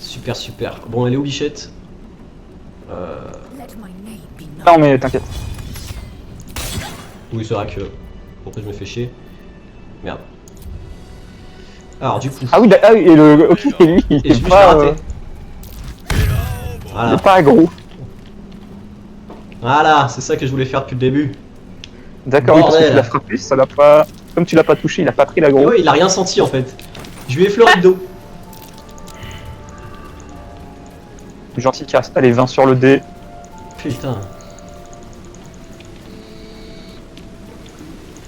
Super, super. Bon, elle est où, Bichette? Let my name be known. Non mais t'inquiète. Oui, c'est vrai que... Pourquoi je me fais chier? Merde. Alors, du coup... Ah oui, et le. Ok, et lui, il Et est je l'ai pas. raté. Il Voilà. est pas gros. Voilà, c'est ça que je voulais faire depuis le début. D'accord, oui, parce que Bordel. tu l'as frappé, ça l'a pas. Comme tu l'as pas touché, il a pas pris la Et grosse. ouais, il a rien senti en fait. Je lui ai effleuré le dos. Gentil casse. Allez, 20 sur le dé. Putain.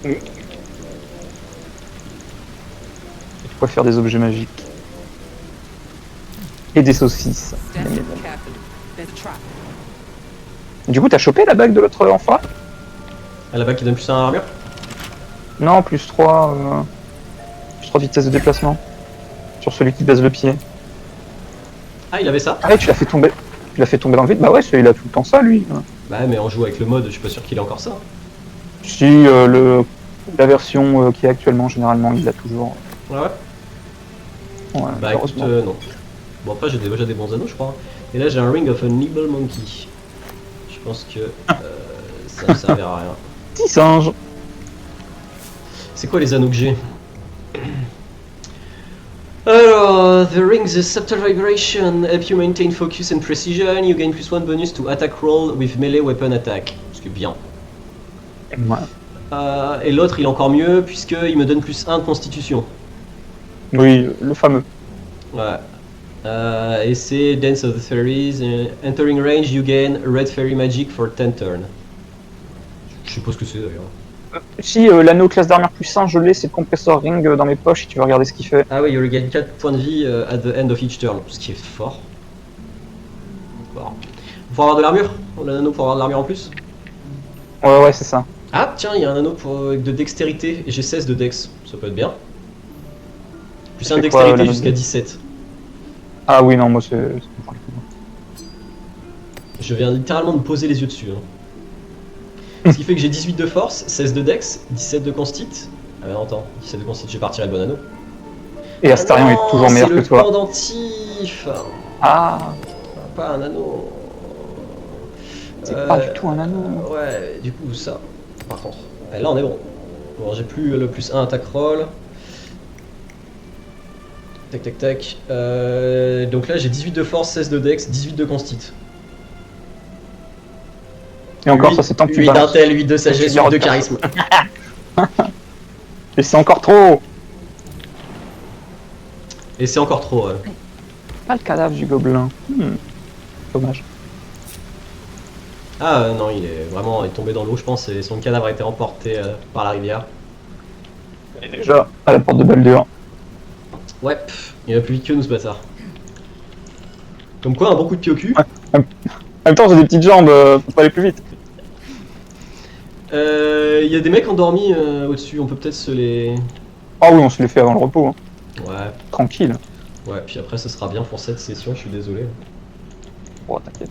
Tu peux faire des objets magiques. Et des saucisses. Step carefully. There's a trap. Du coup, t'as chopé la bague de l'autre enfant? Ah, là-bas qui donne plus 1 à l'armure. Non, plus 3. Plus 3 vitesse de déplacement. Sur celui qui baise le pied. Ah, il avait ça. Ah ouais, tu l'as fait tomber. Tu l'as fait tomber dans le vide? Bah ouais, il a tout le temps ça, lui. Bah, mais on joue avec le mode, je suis pas sûr qu'il ait encore ça. Si, la version qui est actuellement, généralement, il l'a toujours. Ouais, ouais. Ouais, Bah, écoute, malheureusement. non. Bon, après, j'ai déjà des bons anneaux, je crois. Et là, j'ai un Ring of a Nibble Monkey. Je pense que ça ne servira à rien. Petit singe. C'est quoi les anneaux que j'ai? Alors, the ring, the subtle vibration help you maintain focus and precision. You gain +1 bonus to attack roll with melee weapon attack. Ce qui est bien. Ouais. Et l'autre, il est encore mieux puisqu'il me donne +1 de constitution. Oui, le fameux. Ouais. Et c'est Dance of the Fairies. Entering range, you gain red fairy magic for 10 turns. Je sais pas ce que c'est d'ailleurs. Si l'anneau classe d'armure +1, je l'ai, c'est le compressor ring dans mes poches, si tu veux regarder ce qu'il fait. Ah oui, you regain 4 points de vie at the end of each turn, ce qui est fort. Bon. Faut avoir de l'armure? L'anneau pour avoir de l'armure en plus? Ouais, c'est ça. Ah tiens, il y a un anneau de dextérité et j'ai 16 de dex, ça peut être bien. Plus C'est un quoi, dextérité l'anneau jusqu'à de- 17. Ah oui, non, moi c'est. Je viens littéralement de me poser les yeux dessus. Hein. Ce qui fait que j'ai 18 de force, 16 de dex, 17 de constit. Ah mais non, attends, 17 de constit, j'ai pas retiré le bon anneau. Et Astarion Ah est non, toujours meilleur c'est que le toi. pendentif. Ah, Pas un anneau. c'est pas du tout un anneau. Ouais, du coup ça, par contre. Et là on est bon. Bon, j'ai plus le +1 attack roll. Tac tac tac. Donc là j'ai 18 de force, 16 de dex, 18 de constit. Et encore, 8, ça c'est tant que tu 8 balances. d'intel, 8 de sagesse, 8 de charisme. Et c'est encore trop. Et c'est encore trop. Ouais. Pas le cadavre du gobelin. Dommage. Ah non, il est tombé dans l'eau, je pense, et son cadavre a été emporté par la rivière. Il est déjà à la porte de Baldur. Ouais, il va plus vite que nous ce bâtard. Comme quoi, un bon coup de pied au cul. En même temps, j'ai des petites jambes, faut pas aller plus vite. Il y a des mecs endormis au-dessus, on peut peut-être se les... Ah oui, on se les fait avant le repos. Hein. Ouais, Tranquille. ouais, puis après ce sera bien pour cette session, je suis désolé. Oh, t'inquiète.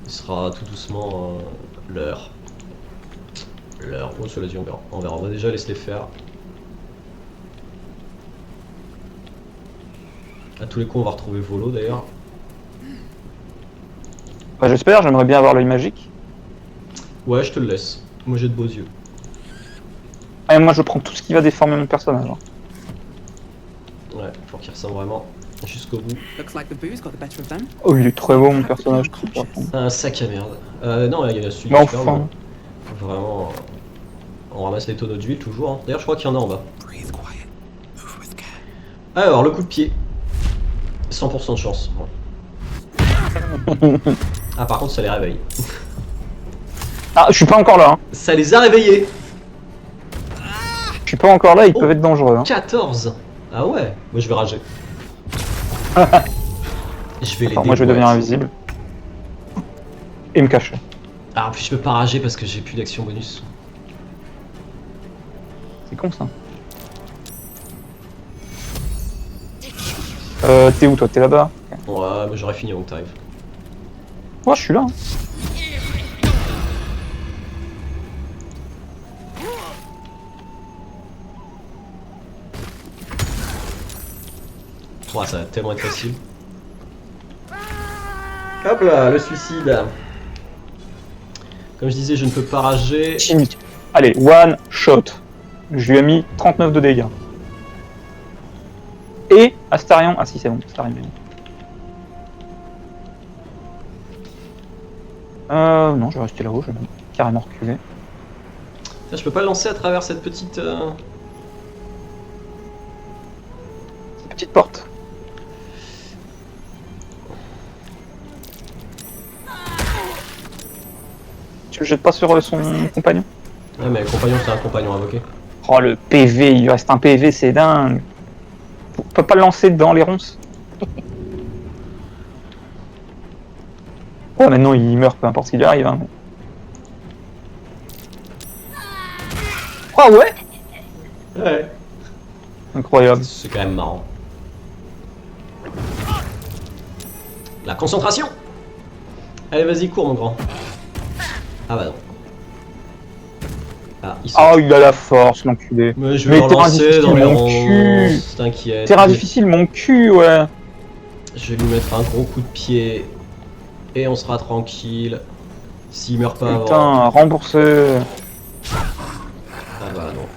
Il sera tout doucement l'heure. Leur pose sur les yeux, on verra. On verra, on va déjà laisser les faire. À tous les coups, on va retrouver Volo d'ailleurs. Bah, j'espère, j'aimerais bien avoir l'œil magique. Ouais, je te le laisse. Moi j'ai de beaux yeux. Et moi je prends tout ce qui va déformer mon personnage. Hein. Ouais, faut qu'il ressemble vraiment jusqu'au bout. Looks like the booze got the better of them. Oh, il est très beau mon personnage. Un sac à merde. Non, il y a celui Mais qui ferme. enfin. Vraiment. On ramasse les tonneaux d'huile toujours. Hein. D'ailleurs, je crois qu'il y en a en bas. Breathe quiet. Move with care. Alors, le coup de pied. 100% de chance. Bon. Ah, par contre, ça les réveille. Ah, je suis pas encore là. Hein. Ça les a réveillés. Je suis pas encore là, ils Oh. peuvent être dangereux. Hein. 14. Ah ouais. Moi, je vais rager. Je vais les Attends, moi je vais devenir déboîter. invisible. Et me cacher. Ah, en plus, je peux pas rager parce que j'ai plus d'action bonus. C'est con ça. T'es où toi? T'es là-bas? Ouais, mais j'aurais fini avant que t'arrives. Moi je suis là. Hein. Ouais, ça va tellement être facile. Hop là, le suicide. Comme je disais, je ne peux pas rager. Chimique. Allez, one shot. Je lui ai mis 39 de dégâts. Et Astarion. Ah si, c'est bon, Astarion. Non, je vais rester là-haut, je vais carrément reculer. Tiens, je peux pas le lancer à travers cette petite. Petite porte. Tu le jettes pas sur son compagnon? Ouais, mais le compagnon, c'est un compagnon invoqué. Oh le PV, il lui reste un PV, c'est dingue. On peut pas le lancer dans les ronces. Ouais, maintenant il meurt, peu importe ce qui lui arrive. Hein. Ah ouais. Ouais. Incroyable. C'est quand même marrant. La concentration. Allez, vas-y, cours, mon grand. Ah bah non. Ah, il saute. Ah, il a la force, l'enculé. Mais je vais Mais le terrain lancer difficile, dans les mon ronces, cul. t'inquiète. Terrain difficile, mon cul, ouais. Je vais lui mettre un gros coup de pied. Et on sera tranquille. S'il meurt pas avant. Putain, remboursé. Ah bah non.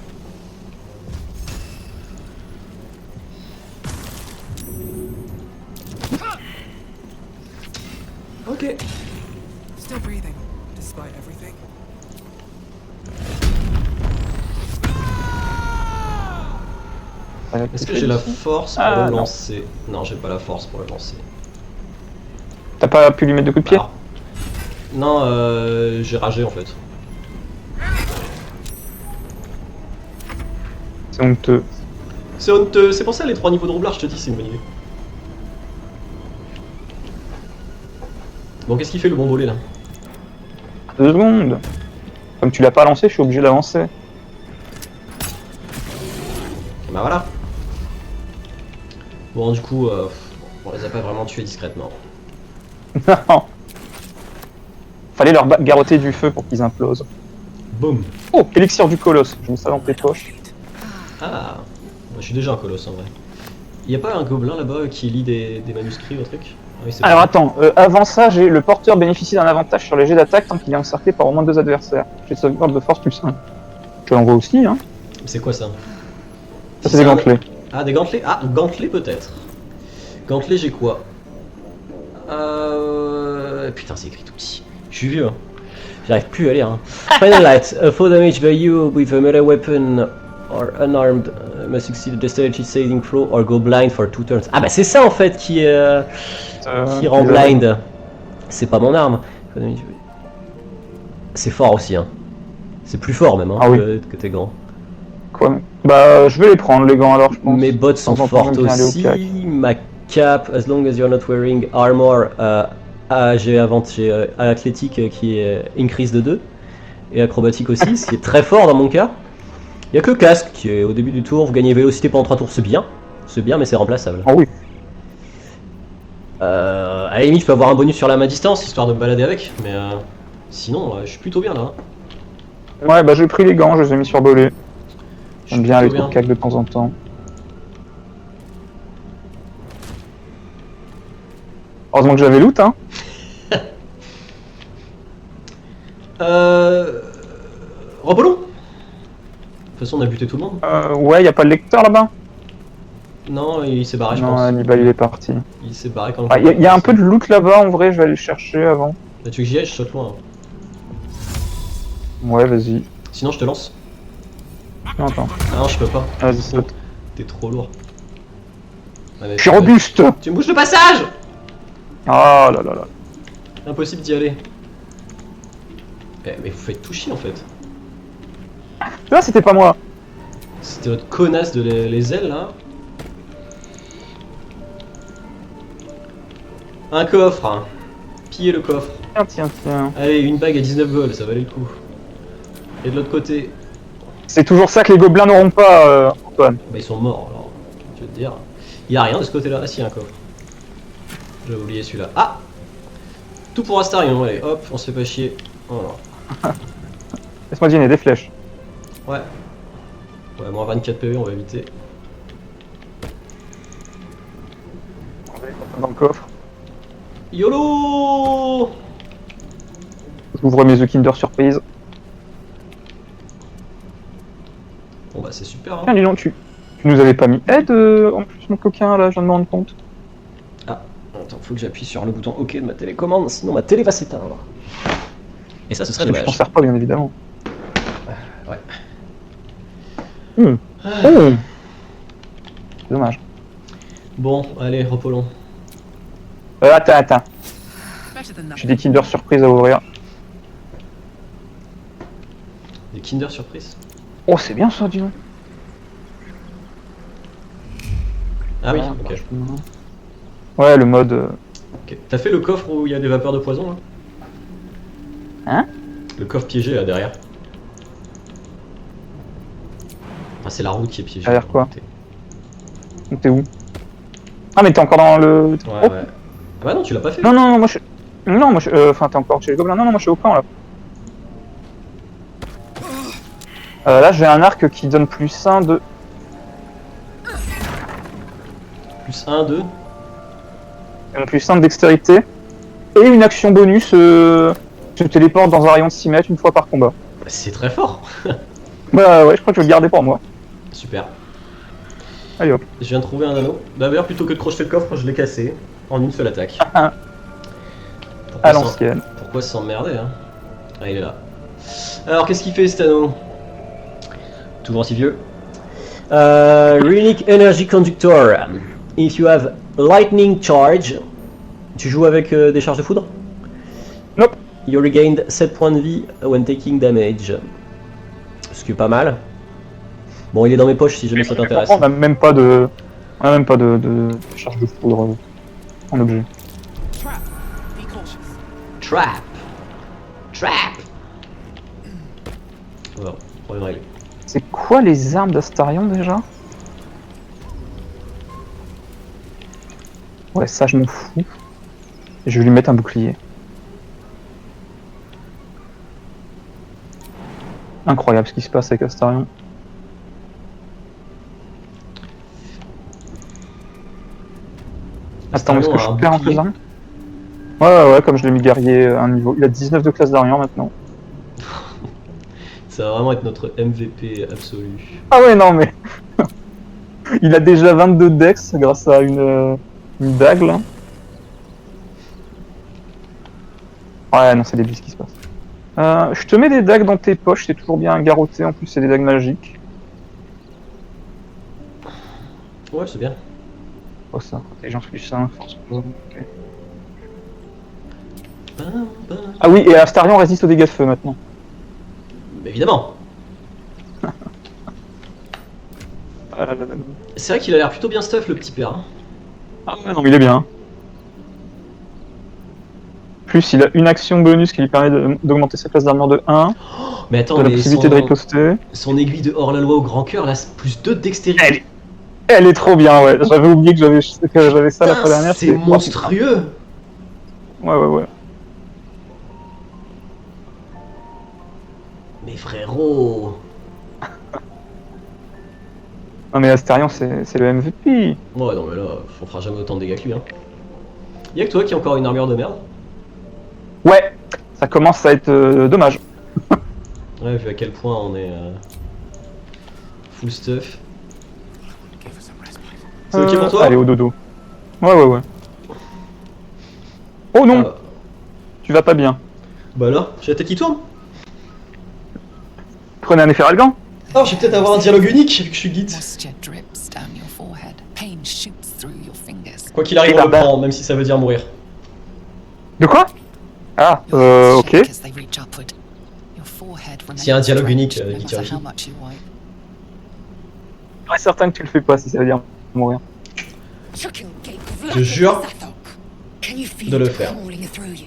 Ok. Still breathing, despite everything. Est-ce que j'ai la force pour Ah, le non. lancer? Non, j'ai pas la force pour le lancer. T'as pas pu lui mettre de coups de pied? Alors, non, j'ai ragé en fait. C'est honteux. C'est honteux, c'est pour ça les 3 niveaux de roublard, je te dis, c'est une bonne idée. Bon, qu'est-ce qu'il fait le bombolé là? 2 secondes. Comme tu l'as pas lancé, je suis obligé d'avancer. Et bah voilà. Bon, du coup, on les a pas vraiment tués discrètement. Non. Fallait leur garrotter du feu pour qu'ils implosent. Boum. Oh, élixir du colosse. Je mets ça dans tes poches. Ah, je suis déjà un colosse en vrai. Y a pas un gobelin là-bas qui lit des manuscrits ou un truc? Ah oui, c'est Alors bon. attends, avant ça, j'ai le porteur bénéficie d'un avantage sur les jets d'attaque tant qu'il est encerclé par au moins 2 adversaires. J'ai de sauvegarde de force plus 1. Je l'envoie aussi, hein. C'est quoi ça? Ça, c'est des gantelets. Ah, des gantelets? Ah, gantelets peut-être. Gantelets, j'ai quoi? Putain, c'est écrit tout petit. Je suis vieux. Hein. J'arrive plus à lire. Hein. Final light. A full damage by you with a melee weapon or unarmed must succeed a dexterity saving throw or go blind for 2 turns. Ah bah c'est ça en fait qui rend blind. C'est pas mon arme. C'est fort aussi. Hein. C'est plus fort même hein, Ah oui. que tes gants. Quoi? Bah, je vais les prendre, les gants, alors, je pense. Mes bottes sont De temps en temps, fortes j'aime bien aller au aussi. cac. Ma cape, as long as you're not wearing armor, j'ai athlétique qui est increase de 2. Et acrobatique aussi, ce qui est très fort dans mon cas. Il n'y a que le casque qui est au début du tour. Vous gagnez vélocité pendant 3 tours, c'est bien. C'est bien, mais c'est remplaçable. Ah oui. À la limite, je peux avoir un bonus sur la main distance histoire de me balader avec. Mais sinon, je suis plutôt bien là. Hein. Ouais, bah j'ai pris les gants, je les ai mis sur Bolé. Je J'aime suis bien aller plutôt trop cac de temps en temps. Heureusement que j'avais loot, hein. Repolon. De toute façon, on a buté tout le monde. Ouais, y a pas de lecteur là-bas. Non, il s'est barré, je Non, pense. Hannibal il est parti. Il s'est barré quand Ah, y a un peu de loot là-bas en vrai, je vais aller le chercher avant. Bah, tu veux que j'y aille, je saute loin. Ouais, vas-y. Sinon, je te lance. Non, attends. Ah non, je peux pas. Vas-y, saute. T'es trop lourd. Ouais, mais Je suis robuste. tu me bouges le passage. Ah là là là. Impossible d'y aller. Eh, mais vous faites tout chier en fait. Là, c'était pas moi. C'était votre connasse de les ailes là. Un coffre. Hein. Pillez le coffre. Tiens, tiens, tiens. Allez, une bague à 19 gold, ça valait le coup. Et de l'autre côté, C'est toujours ça que les gobelins n'auront pas, Antoine. bah ils sont morts alors. Je veux te dire. Il y a rien de ce côté-là. Ah si, y a un coffre. J'avais oublié celui-là. Ah. Tout pour Astarion. Allez, hop, on se fait pas chier. Voilà. Laisse-moi deviner, des flèches. Ouais. Ouais, moins 24 PV, on va éviter. Dans le coffre. YOLO. J'ouvre mes œufs Kinder Surprise. Bon bah c'est super hein. Tiens, dis donc, tu nous avais pas mis aide en plus, mon coquin, là, je viens de me rendre compte. Ah, attends, faut que j'appuie sur le bouton OK de ma télécommande, sinon ma télé va s'éteindre. Et ça, ce serait Je dommage. t'en sers pas, bien évidemment. Ouais. Oh. C'est dommage. Bon, allez, repolons. Attends. Better than J'ai nothing. des Kinder Surprise à ouvrir. Des Kinder Surprise. Oh, c'est bien ça, dis donc. Ah oui, Ouais, ok. franchement. Ouais, le mode. Ok. T'as fait le coffre où il y a des vapeurs de poison là? Hein? Le coffre piégé là derrière. Ah, c'est la route qui est piégée. Derrière quoi? Donc, t'es où? Ah, mais t'es encore dans le. Ouais, Oh. ouais. Ah bah non, tu l'as pas fait. Non, moi je. Non, moi je. Enfin, t'es encore chez les gobelins. Non, moi je suis au camp là. Là, j'ai un arc qui donne plus 1 de. Plus 1, 2. Plus 1 de dextérité. Et une action bonus. Je téléporte dans un rayon de 6 mètres une fois par combat. C'est très fort. Bah ouais, je crois que je vais le garder pour moi. Super. Allez hop. Je viens de trouver un anneau. Bah, d'ailleurs, plutôt que de crocheter le coffre, je l'ai cassé en une seule attaque. À l'ancienne. Pourquoi s'emmerder hein? Ah, il est là. Alors, qu'est-ce qu'il fait cet anneau? Toujours si vieux. Runic Energy Conductor. If you have lightning charge. Tu joues avec des charges de foudre? Nope. You regained 7 points de vie when taking damage. Ce qui est pas mal. Bon, il est dans mes poches si jamais ça t'intéresse. On a même pas de. On a même pas de charge de foudre en objet. Trap. Be cautious. Trap. Trap. Voilà, problème réglé. C'est quoi les armes d'Astarion déjà? Ouais, ça je m'en fous. Je vais lui mettre un bouclier. Incroyable ce qui se passe avec Astarion. Attends, est-ce que Astarion a je un perds un peu bouclier. d'armes? Ouais, comme je l'ai mis guerrier à un niveau. Il a 19 de classe d'armure maintenant. Ça va vraiment être notre MVP absolu. Ah ouais, non mais... Il a déjà 22 dex grâce à une dague là. Ouais, non, c'est débile ce qui se passe. Je te mets des dagues dans tes poches, c'est toujours bien garrotté, en plus c'est des dagues magiques. Ouais, c'est bien. Oh ça, intelligence plus 1, force plus 1, ok. Ah oui, et Astarion résiste aux dégâts de feu maintenant. Mais évidemment. Ah là là là. C'est vrai qu'il a l'air plutôt bien stuff le petit père. Hein. Ah ouais, non mais il est bien. Plus il a une action bonus qui lui permet d'augmenter sa classe d'armure de 1, Mais attends, de la mais possibilité de riposter. son aiguille de hors-la-loi au grand cœur, là, c'est plus 2 de dextérité. Elle est trop bien, ouais. J'avais oublié que j'avais ça la fois dernière. C'est monstrueux. Ouais. Mais frérot. Non mais Astarion c'est le MVP. Ouais, non mais là, on fera jamais autant de dégâts que lui. Hein. Y'a que toi qui a encore une armure de merde. Ouais, ça commence à être dommage. Ouais, vu à quel point on est full stuff. C'est ok pour toi? Allez, au dodo. Ouais. Oh non, Ah, tu vas pas bien. bah là, j'ai la tête qui tourne. Prenez un effet Ralgan. Oh, je vais peut-être avoir un dialogue unique vu que je suis guide. Moisture drips down your forehead. Pain shoots through your fingers. Quoi qu'il arrive, on le prend, même si ça veut dire mourir. De quoi? Ah, Your hands ok. shake as they reach upward. Your forehead S'il y a un dialogue remains unique, drenched, no Victor, matter how much you wipe. Je suis certain que tu le fais pas si ça veut dire mourir. Je jure Can you feel de le it faire. crawling through you?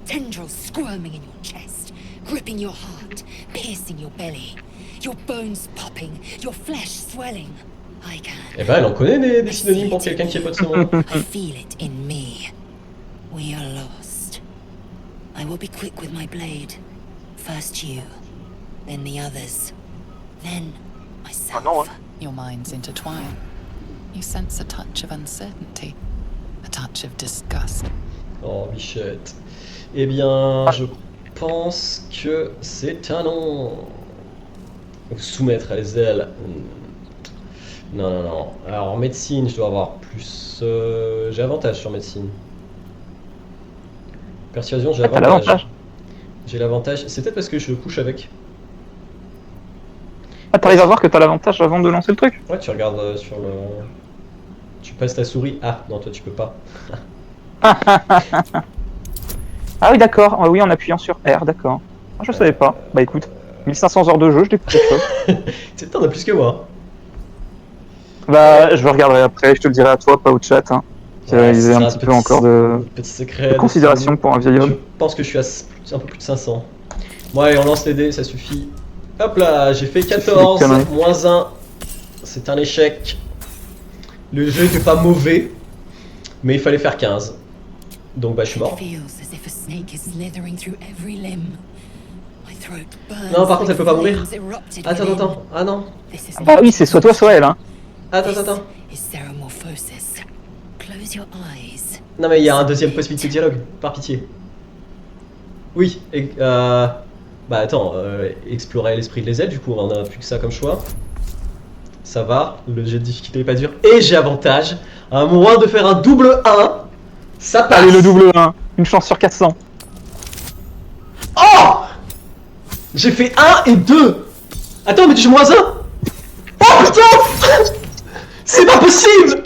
Tendrils squirming in your chest, gripping your heart, piercing your belly, your bones popping, your flesh swelling. I can. Eh ben, elle en connaît des synonymes pour quelqu'un qui est pas de ce monde. I feel it in me. We are lost. I will be quick with my blade. First you, then the others, then myself. non, hein. Your minds intertwine. You sense a touch of uncertainty, a touch of disgust. Oh, bichette. Eh bien, je pense que c'est un non. Soumettre à les ailes. Non. Alors, médecine, je dois avoir plus. J'ai avantage sur médecine. Persuasion, j'ai Ah, t'as avantage. l'avantage. J'ai l'avantage. C'est peut-être parce que je couche avec. Ah, t'arrives à voir que t'as l'avantage avant de lancer le truc? Ouais, tu regardes sur le. Tu passes ta souris. Ah, non, toi, tu peux pas. Ah oui, d'accord. Ah oui, en appuyant sur R, d'accord. Ah, je savais pas. Bah écoute, 1500 heures de jeu, je découvre quelque chose. C'est t'en as plus que moi. Bah, je regarderai après, je te le dirai à toi, pas au chat. Hein. Ouais, Ils ce aient sera un petit peu encore de petit secret. considération pour un vieil Je homme. pense que je suis à un peu plus de 500. Bon, allez, on lance les dés, ça suffit. Hop là, j'ai fait 14, conneries. moins 1. C'est un échec. Le jeu n'était pas mauvais, mais il fallait faire 15. Donc, bah, je suis mort. Feels as if a snake is slithering through every limb. My throat burns. Non, par contre, elle peut pas like mourir. flames erupted Attends. within. Ah non. This is Ah oui, c'est soit toi, soit elle. Hein. Attends. Is ceremorphosis. Close your eyes. Non, mais il y a un deuxième possibilité de dialogue, par pitié. Oui, bah attends, explorer l'esprit de les ailes, du coup, on a plus que ça comme choix. Ça va, le jet de difficulté est pas dur. Et j'ai avantage, à moins de faire un double 1, ça passe. Allez, le double 1. Une chance sur 400. Oh, j'ai fait 1 et 2. Attends, mais j'ai moins 1. Oh putain. C'est pas possible.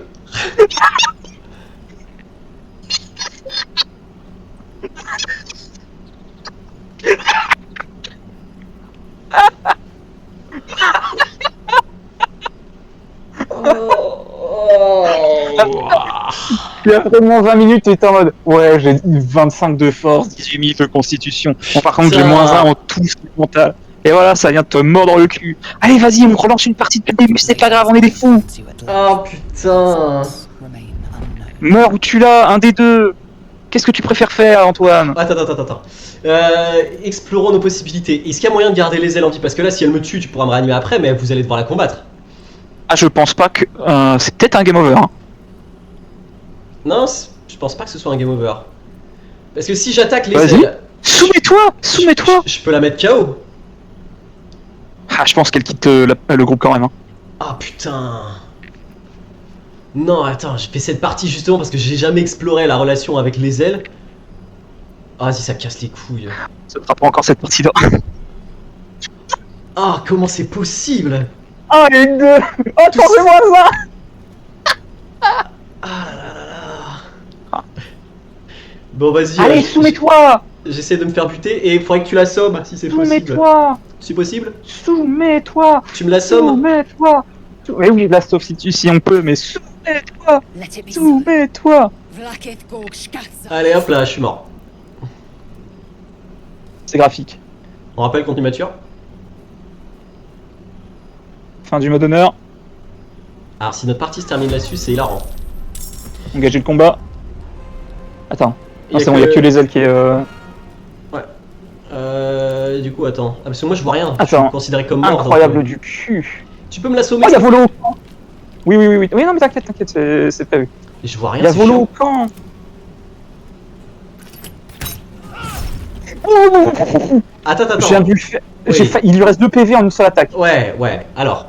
Puis après moins 20 minutes, t'es en mode ouais, j'ai 25 de force, 18 000 de constitution. Bon, par contre, j'ai Putain. moins 1 en tout mental. Et voilà, ça vient de te mordre le cul. Allez, vas-y, on relance une partie depuis le début, c'est pas grave, on est des fous. You at last. Oh putain. Remain unknown. Meurs ou tu l'as, un des deux. Qu'est-ce que tu préfères faire, Antoine? Attends. Explorons nos possibilités. Est-ce qu'il y a moyen de garder les ailes en vie? Parce que là, si elle me tue, tu pourras me réanimer après, mais vous allez devoir la combattre. Ah, je pense pas que. C'est peut-être un game over. Hein. Non, je pense pas que ce soit un game over. Parce que si j'attaque les Vas-y. ailes, Soumets-toi. je peux la mettre KO. Ah, je pense qu'elle quitte le groupe quand même. Hein. Ah putain. Non, attends, j'ai fait cette partie justement parce que j'ai jamais exploré la relation avec les ailes. Ah, vas-y, ça casse les couilles. Ça fera pas encore cette partie-là. Ah, comment c'est possible? Ah, les deux. Oh, attends, moi ça. Ah là là là. Bon, vas-y. Allez, soumets-toi. J'essaie de me faire buter et il faudrait que tu l'assommes si c'est possible. Soumets-toi. C'est possible? Soumets-toi. Tu me l'assommes? Soumets-toi. Oui, oui, Blast off si on peut, mais soumets-toi. Let it be so. Soumets-toi. Vlaketh Gorg Shkatsa. Allez, hop là, je suis mort. C'est graphique. On rappelle contenu mature. Fin du mode honneur. Alors, si notre partie se termine là-dessus, c'est hilarant. Engager le combat. Attends. Il y a Non, c'est bon, il y a que les ailes qui est. Du coup, attends. Ah, parce que moi je vois rien. Je Attends. suis considéré comme mort. Incroyable donc, du cul. Tu peux me l'assommer? Oh, il y a volo au camp. Oui, oui, oui, oui. Oui, non, mais t'inquiète, t'inquiète, c'est prévu. Et je vois rien. Il y a c'est volo chiant. au camp. Attends, attends. Je viens de lui faire. Oui. Il lui reste 2 PV en une seule attaque. Ouais, ouais. Alors.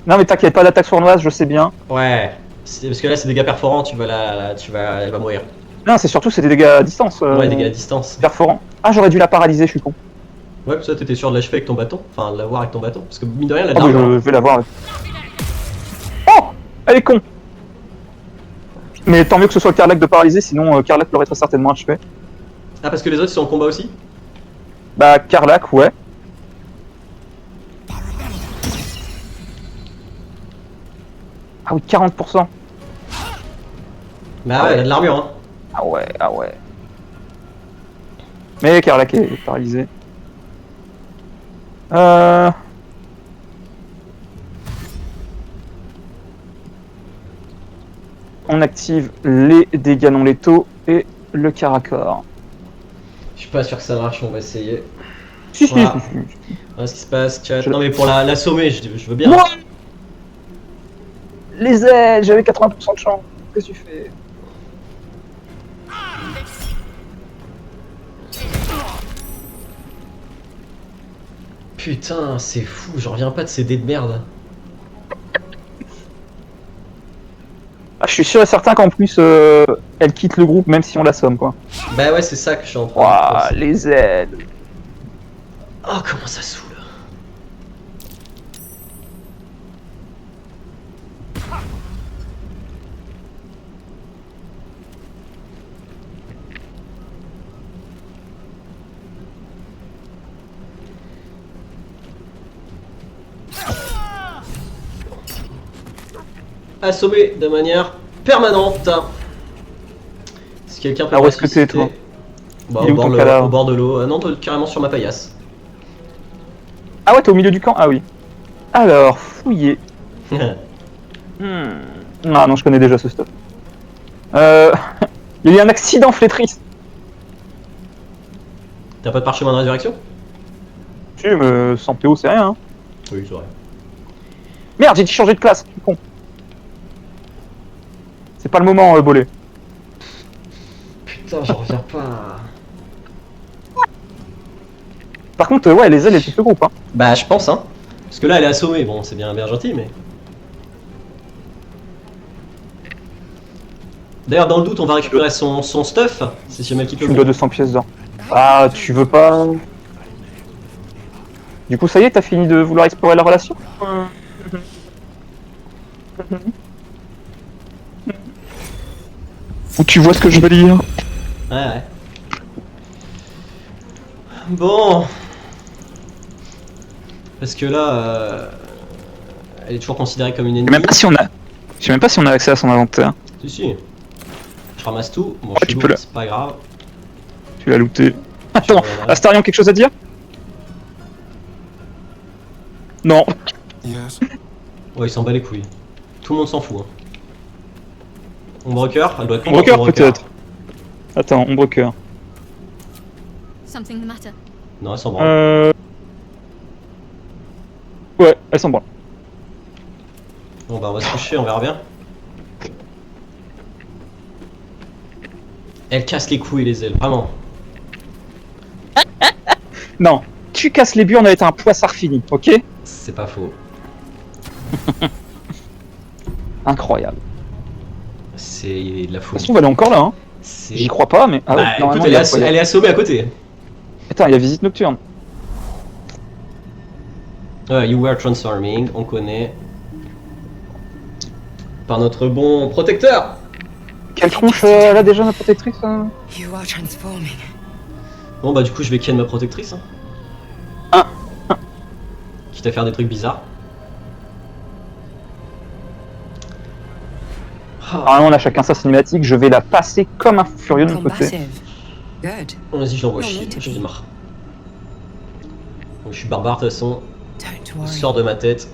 Non, mais t'inquiète, pas d'attaque sournoise, je sais bien. Ouais. Parce que là, c'est des dégâts perforants. Elle va mourir. Non, c'est des dégâts à distance. Ouais, dégâts à distance. Perforants. Ah, j'aurais dû la paralyser, je suis con. Ouais, parce que toi, t'étais sûr de l'achever avec ton bâton. Enfin, de l'avoir avec ton bâton. Parce que mine de rien, la Oh, mais dame. je vais la voir. Oh, elle est con. Mais tant mieux que ce soit Karlach de paralyser, sinon Karlach l'aurait très certainement achevé. Ah, parce que les autres ils sont en combat aussi? Bah, Karlach, ouais. Ah oui, 40%. Bah ouais, elle a de l'armure, hein. Ah ouais, ah ouais. Mais Karlach est paralysée. On active les dégâts non létaux et le caracor. Je suis pas sûr que ça marche, on va essayer. Si, Voilà. si. Voilà ce qui se passe, chat. Je- Non, mais pour l'assommer, je veux bien. Moi Les ailes, j'avais 80% de chance. Qu'est-ce que tu fais? Putain, c'est fou, j'en reviens pas de ces dés de merde. Ah, je suis sûr et certain qu'en plus, elle quitte le groupe même si on l'assomme, quoi. Bah ouais, c'est ça que je suis en train de Ouah, penser. les ailes. Oh, comment ça saoule. Assommé de manière permanente. Si quelqu'un peut Ah, où me est-ce que t'es, ressusciter. toi? Bah, Il est au où, ton bord, cadavre au bord de l'eau. Non, carrément sur ma paillasse. Ah ouais, t'es au milieu du camp? Ah oui. Alors, fouiller. Ah non, je connais déjà ce stuff. Il y a eu un accident flétriste. T'as pas de parchemin de résurrection? Si, mais sans PO, c'est rien. Hein. Oui, c'est vrai. Merde, j'ai dit changer de classe, je suis con. C'est pas le moment, Bolé. Putain, j'en reviens pas. Par contre, ouais, les ailes, elles touchent le groupe. Hein. Bah, je pense, hein. Parce que là, elle est assommée. Bon, c'est bien gentil, mais. D'ailleurs, dans le doute, on va récupérer son stuff. C'est jamais qui Tu peut. me dois 200 pièces d'or. Ah, tu veux pas... Du coup, ça y est, t'as fini de vouloir explorer la relation? Ou tu vois ce que je veux dire? Ouais, ouais. Bon. Parce que là, elle est toujours considérée comme une ennemie. Je sais même pas si on a accès à son inventaire. Si, si. Je ramasse tout. Bon, Ouais, je suis tu peux lourd, la- c'est pas grave. Tu l'as looté. Attends, reviendrai. Astarion, quelque chose à dire? Non. Yes. Ouais, il s'en bat les couilles. Tout le monde s'en fout. Hein. Ombrecoeur, elle doit être Ombre contente, cœur Ombrecoeur. peut-être. Attends, ombre cœur. Something the matter? Non, elle s'en branle. Ouais, elle s'en branle. Bon, bah, on va se coucher, on verra bien. Elle casse les couilles, les ailes, vraiment. Non, tu casses les burnes avec un poissard fini, ok? C'est pas faux. Incroyable. C'est de la De toute folie. façon, elle est encore là, hein. C'est. J'y crois pas, mais... Ah ouais, Bah, écoute, normalement, elle il y a est, quoi, il y a- elle est assommée à côté. Attends, il y a visite nocturne. You were transforming, on connaît. Par notre bon protecteur. Quelle tronche elle a déjà, ma protectrice hein? You are transforming. Bon, bah, du coup, je vais ken ma protectrice. Hein. Quitte à faire des trucs bizarres. Normalement, on a chacun sa cinématique, je vais la passer comme un furieux de mon côté. Combative. Good. Vas-y, je l'envoie Non, chier, mais j'en ai marre. Donc, je suis barbare de toute façon, Don't worry. sors de ma tête.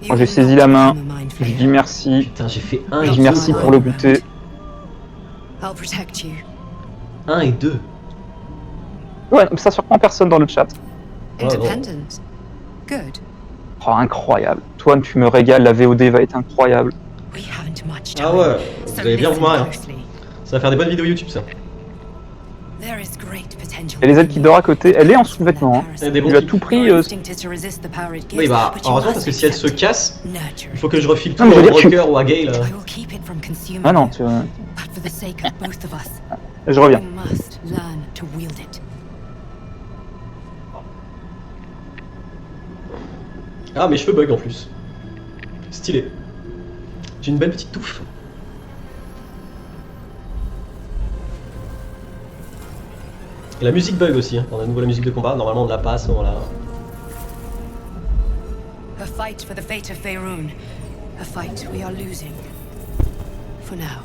You Moi, j'ai will saisi not la main, become a mind je flayer. dis merci, Putain, j'ai fait je 1 dis et merci 2. pour le goûter. I'll protect you. 1 et 2. Ouais, ça surprend personne dans le chat. non. Independent. Good. Oh, incroyable. Toi, tu me régales, la VOD va être incroyable. We haven't much Ah time. ouais, so vous allez bien vous listen marrer. Hein. closely. Ça va faire des bonnes vidéos YouTube ça. There is great potential. Et les ailes qui dort à côté, elle est en sous-vêtements. Hein. Elle a des bons Tu as clips. tout pris. Oui bah, heureusement parce que si elle se casse, il faut que je refile tout Non, mais je au veux dire, tu- Broker ou à Gale. Ah non, tu... But for the sake of both of us, je we reviens. must learn to wield it. Ah, mes cheveux bug en plus. Stylé. J'ai une belle petite touffe. Et la musique bug aussi, hein. On a de nouveau la musique de combat, normalement on la passe, on la... A fight for the fate of Faerun. A fight we are losing. For now.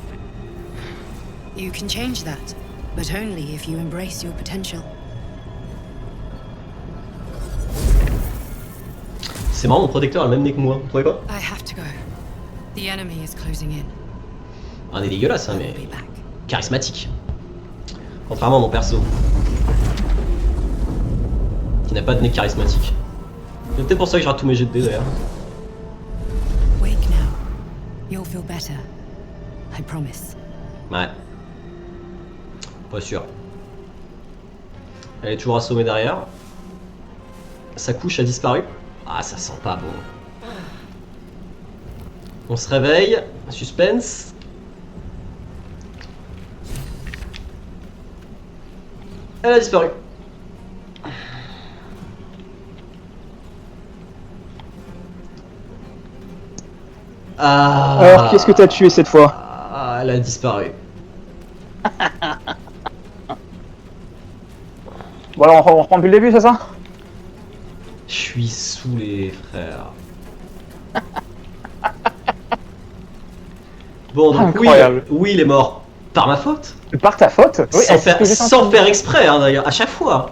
You can change that, but only if you embrace your potential. C'est marrant, mon protecteur a le même nez que moi, vous trouvez pas? I have to go. The enemy is closing in. Un nez dégueulasse, hein, I mais will be back. charismatique. Contrairement à mon perso. Qui n'a pas de nez charismatique. C'est peut-être pour ça que je rate tous mes jets de dés d'ailleurs. Wake now. You'll feel better. I promise. Ouais. Pas sûr. Elle est toujours assommée derrière. Sa couche a disparu. Ah, ça sent pas bon. On se réveille. Suspense. Elle a disparu. Ah. Alors, qu'est-ce que t'as tué cette fois? Ah, elle a disparu. Bon alors, on reprend depuis le début, c'est ça? Je suis saoulé, frère. Bon, donc oui, Incroyable. oui, il est mort. Par ma faute. Par ta faute? Oui, Sans c'est ce faire, que j'étais en sans train de faire dire. exprès, hein, d'ailleurs, à chaque fois.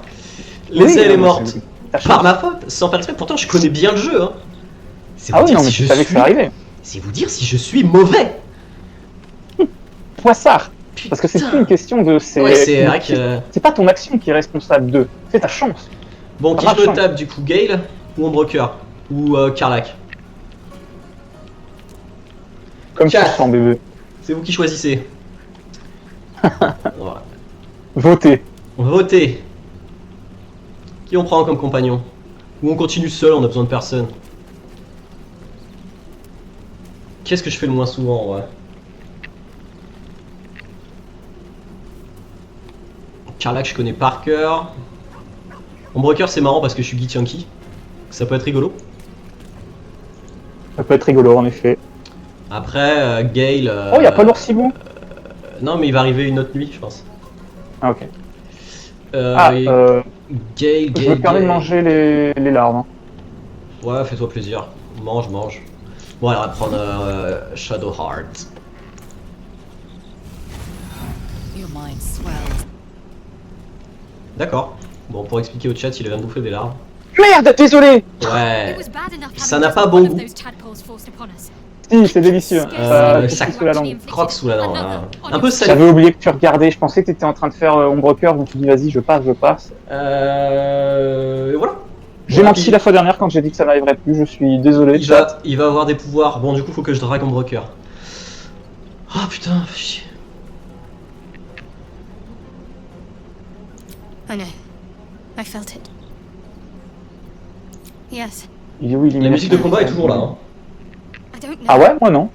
Les Oui, ailes non, est mais morte. c'est- t'as Par chance. ma faute, sans faire exprès. Pourtant, je connais bien le jeu. Hein. C'est Ah vous oui, dire non, mais si tu je savais que suis- ça arrivait. C'est vous dire si je suis mauvais. Poissard. Parce que c'est Putain. plus une question de... Ouais, c'est vrai que... C'est pas ton action qui est responsable de... C'est ta chance. Bon, qui Ça je me marche, hein. tape du coup, Gale ou Ombrecoeur ou Karlach? Comme tu Quatre. le sens, bébé. C'est vous qui choisissez. Voilà. Votez. Votez. Qui on prend comme compagnon? Ou on continue seul, on a besoin de personne? Qu'est-ce que je fais le moins souvent, ouais? Karlach, je connais par cœur. Ombrecoeur, c'est marrant parce que je suis Githyanki. Ça peut être rigolo. Ça peut être rigolo, en effet. Après, Gale... Oh, y a pas l'ours si bon. Non, mais il va arriver une autre nuit, je pense. Ah, ok. Et Gale, Je me permets de manger les larves. Hein. Ouais, fais-toi plaisir. Mange, mange. Bon, alors, on va prendre Shadowheart. Your mind swells. D'accord. Bon, pour expliquer au chat, il vient de bouffer des larves. Merde, désolé. Ouais. It was bad enough Ça having n'a just pas one bon of goût. those tadpoles forced upon us. Si, c'est délicieux. ça coupe sous la langue. Croque sous la dent. Un peu salé. J'avais oublié que tu regardais, je pensais que tu étais en train de faire Ombrecoeur, donc tu dis vas-y, je passe, je passe. Voilà. J'ai Voilà, menti il- la fois dernière quand j'ai dit que ça n'arriverait plus, je suis désolé. il va avoir des pouvoirs. Bon, du coup, faut que je drague Ombrecoeur. Oh putain, fais chier. I know. I felt it. Yes, Il est où, il La musique de combat est toujours là. Hein. I don't know. Ah ouais, moi non.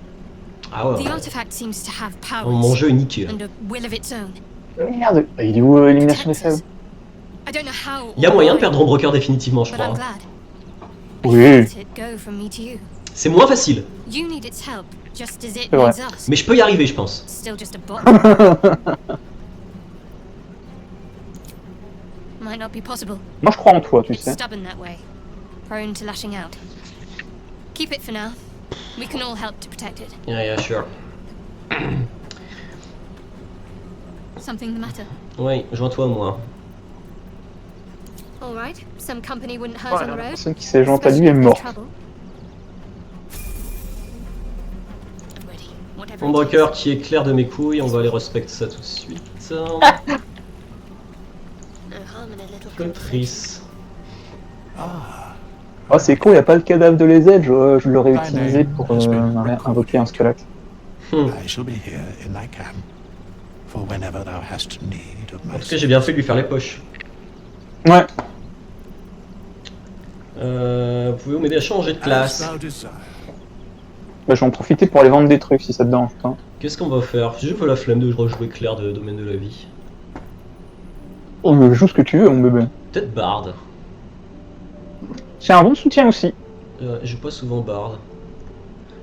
Ah ouais. The ouais. artifact seems to have Oh, mon powers jeu est niqué. and a will of its own. Merde, il est où Élimination des Protects faibles? us. I don't know how. Il y a or moyen de why, perdre Ombrecoeur définitivement, je but crois. I'm hein. glad. I Oui. felt it go from me to you. C'est moins facile, You need its help, just as it C'est vrai. needs us. mais je peux y arriver, je pense. It's still just a bot. Might not be possible. Moi je crois en toi, tu It's sais. stubborn that way, prone to lashing out. Keep it for now. We can all help to protect it. Yeah, sure. Something the matter? Oui, joins-toi, moi. All right. Some company wouldn't hurt Ouais, on the la road. personne qui s'est jointe à lui Especially est if there's morte. trouble. Ready. Whatever it is. Ombrecoeur qui éclaire de mes couilles, on va aller respecter ça tout de suite. no harm in a little Cotrice. Oh, c'est con, y a pas le cadavre de Lae'zel, je l'aurais utilisé pour invoquer un squelette. I shall be here in thy camp for whenever thou hast need of En my tout cas, j'ai bien fait de lui faire les poches. Ouais. Pouvez-vous m'aider à changer de classe? As thou desire. Bah, je vais en profiter pour aller vendre des trucs si ça te dérange pas. Qu'est-ce qu'on va faire? J'ai un peu la flemme de rejouer Claire de Domaine de la Vie. Oh, joue ce que tu veux, mon bébé. Peut-être Bard. C'est un bon soutien aussi. Je joue pas souvent Bard.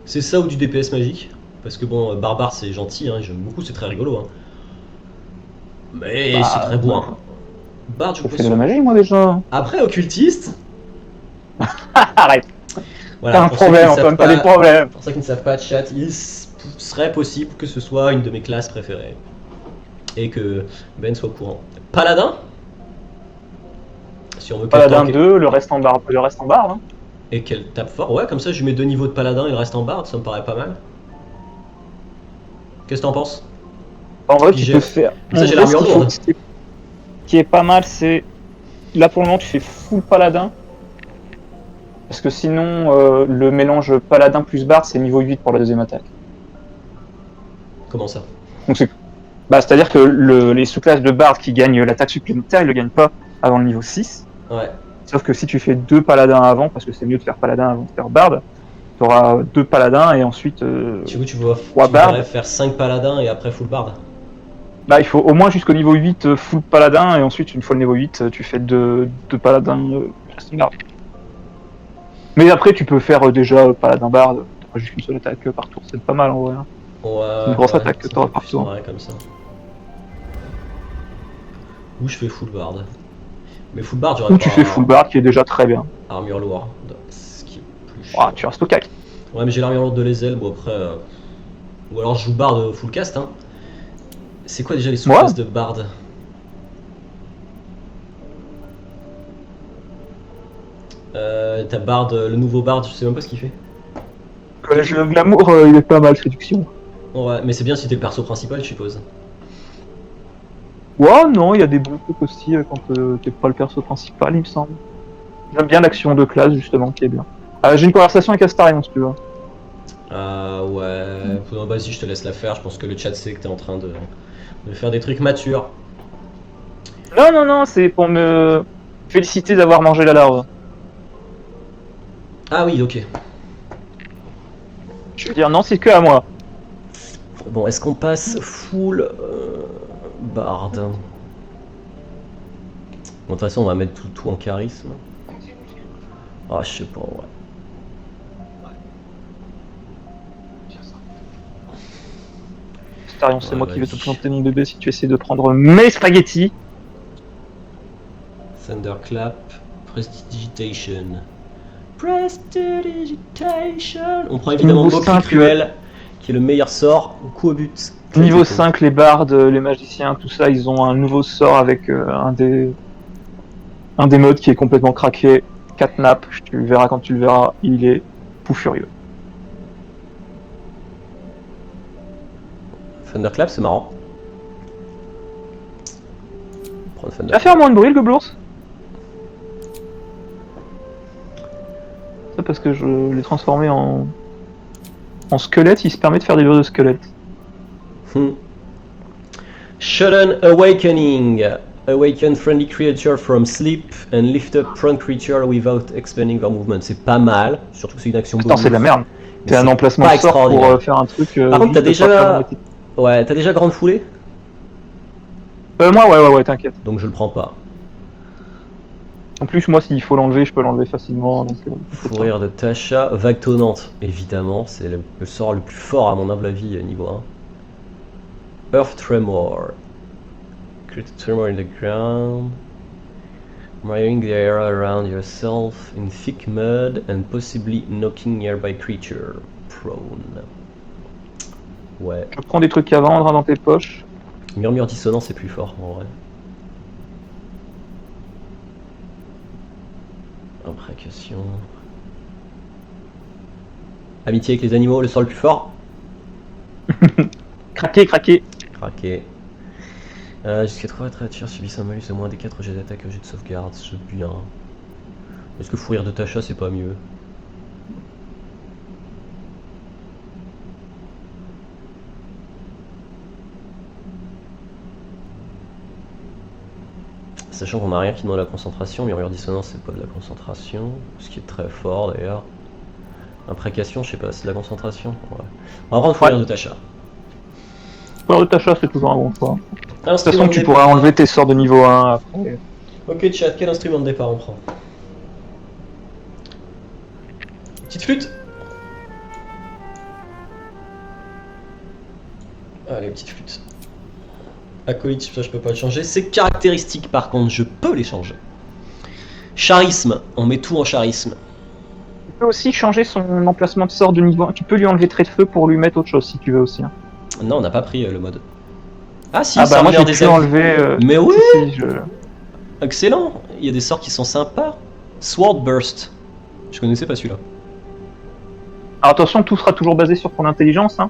C'est ça ou du DPS magique? Parce que bon, Barbare c'est gentil, hein, j'aime beaucoup, c'est très rigolo. Hein. Mais Bah, c'est très beau. Hein. Bard, je Je joue fais pas de la souvent. magie, moi, déjà. Après, occultiste. Arrête. Voilà, T'as un pour ceux qui problème, ne savent Antoine, t'as des problèmes. Pour ceux qui ne savent pas, chat, il serait possible que ce soit une de mes classes préférées. Et que Ben soit au courant. Paladin? Si on veut Paladin quelqu'un 2, le reste en barbe. Hein. et qu'elle tape fort. Ouais, comme ça, je mets 2 niveaux de paladin et le reste en barde, ça me paraît pas mal. Qu'est-ce que t'en penses? En vrai, Puis tu peux faire. ça, En j'ai vrai, l'armure ce qu'il faut- lourde. ce qui est pas mal, c'est. Là, pour le moment, tu fais full paladin. Parce que sinon, le mélange paladin plus barde, c'est niveau 8 pour la deuxième attaque. Comment ça? Donc c'est-à-dire que les sous-classes de barde qui gagnent l'attaque supplémentaire, ils le gagnent pas avant le niveau 6. Ouais. Sauf que si tu fais 2 paladins avant, parce que c'est mieux de faire paladin avant de faire barde, tu auras 2 paladins et ensuite. Tu veux, tu vas bardes. faire 5 paladins et après full barde. Bah, il faut au moins jusqu'au niveau 8 full paladin et ensuite, une fois le niveau 8, tu fais 2 paladins barde. Mais après, tu peux faire déjà paladin barde, t'auras juste une seule attaque par tour, c'est pas mal en vrai. Hein. Ouais. C'est une grosse attaque que ça t'auras fait par plus tour. marrer comme ça. Ou je fais full barde. Mais full barde, j'aurais Ou pas tu fais full barde qui est déjà très bien. armure lourde. Ce qui est plus chiant. Ah, tu restes au cac. Ouais, mais j'ai l'armure lourde de Lae'zel, bon après. Ou alors je joue barde full cast, hein. C'est quoi déjà les sous-classes de barde? T'as barde, le nouveau barde, je sais même pas ce qu'il fait. Le glamour, il est pas mal, séduction. Ouais, mais c'est bien si t'es le perso principal, je suppose. Ouais, non, il y a des bons trucs aussi quand t'es pas le perso principal, il me semble. J'aime bien l'action de classe, justement, qui est bien. J'ai une conversation avec Astarion, si tu veux. Ouais. Non, vas-y, je te laisse la faire. Je pense que le chat sait que t'es en train de faire des trucs matures. Non, c'est pour me féliciter d'avoir mangé la larve. Ah oui, ok. Je veux dire, non, c'est que à moi. Bon, est-ce qu'on passe full barde? Bon, de toute façon, on va mettre tout en charisme. Ah, je sais pas, ouais. Astarion, c'est Ouais, moi qui vais te vas-y. planter mon bébé si tu essaies de prendre mes spaghettis. Thunderclap, Prestidigitation. Prestidigitation. On prend évidemment Niveau Moquerie 5, Cruelle, qui est le meilleur sort. Coup au but. Niveau 5, les bardes, les magiciens, tout ça, ils ont un nouveau sort avec un des modes qui est complètement craqué. Catnap, tu le verras quand tu le verras, il est fou furieux. Thunderclap, c'est marrant. Prends le Tu vas Thunderclap. faire moins de bruit le gobelours? Ça parce que je l'ai transformé en squelette, il se permet de faire des bruits de squelette. Sudden Awakening. Awaken friendly creature from sleep and lift up prone creature without expanding their movement. C'est pas mal, surtout que c'est une action Putain, c'est de la merde. Mais C'est un c'est emplacement pas de sort pour extraordinaire. faire un truc. Par contre, t'as juste pour déjà- faire un petit- Ouais, t'as déjà grande foulée? Moi, ouais, t'inquiète. Donc je le prends pas. En plus, moi, s'il faut l'enlever, je peux l'enlever facilement. Donc, Fourrir de Tasha. Vague tonnante, évidemment, c'est le sort le plus fort à mon humble avis niveau 1. Earth Tremor. Create a tremor in the ground. Miring the area around yourself in thick mud and possibly knocking nearby creature prone. Ouais. je prends des trucs à vendre hein, dans tes poches. Murmure dissonant, c'est plus fort en vrai. Imprécation. Amitié avec les animaux, le sort le plus fort. Craquer. Craqué. Jusqu'à 3 créatures subissent un malus de moins des 4 jets d'attaque au jet de sauvegarde, c'est bien. Est-ce que Fourrir de Tasha c'est pas mieux? Sachant qu'on n'a rien qui demande la concentration, Murmure Dissonance c'est pas de la concentration, ce qui est très fort d'ailleurs. Imprécation, je sais pas, c'est de la concentration. Ouais. On va prendre Fourrir de Tasha. Fourrir de Tasha, c'est toujours un bon choix. De toute Instrument façon, de tu départ. pourras enlever tes sorts de niveau 1 après. Ok chat, quel instrument de départ on prend? Petite flûte. Allez, petite flûte. Acolyte, ça je peux pas le changer. Ces caractéristiques par contre, je peux les changer. Charisme, on met tout en charisme. Tu peux aussi changer son emplacement de sort de niveau 1. Tu peux lui enlever trait de feu pour lui mettre autre chose si tu veux aussi. Hein. Non, on n'a pas pris le mode. Ah si, Ah ça bah moi revient j'ai des pu amis. enlever... Mais oui, si, excellent. Il y a des sorts qui sont sympas. Sword Burst. Je connaissais pas celui-là. Alors attention, tout sera toujours basé sur ton intelligence. Hein.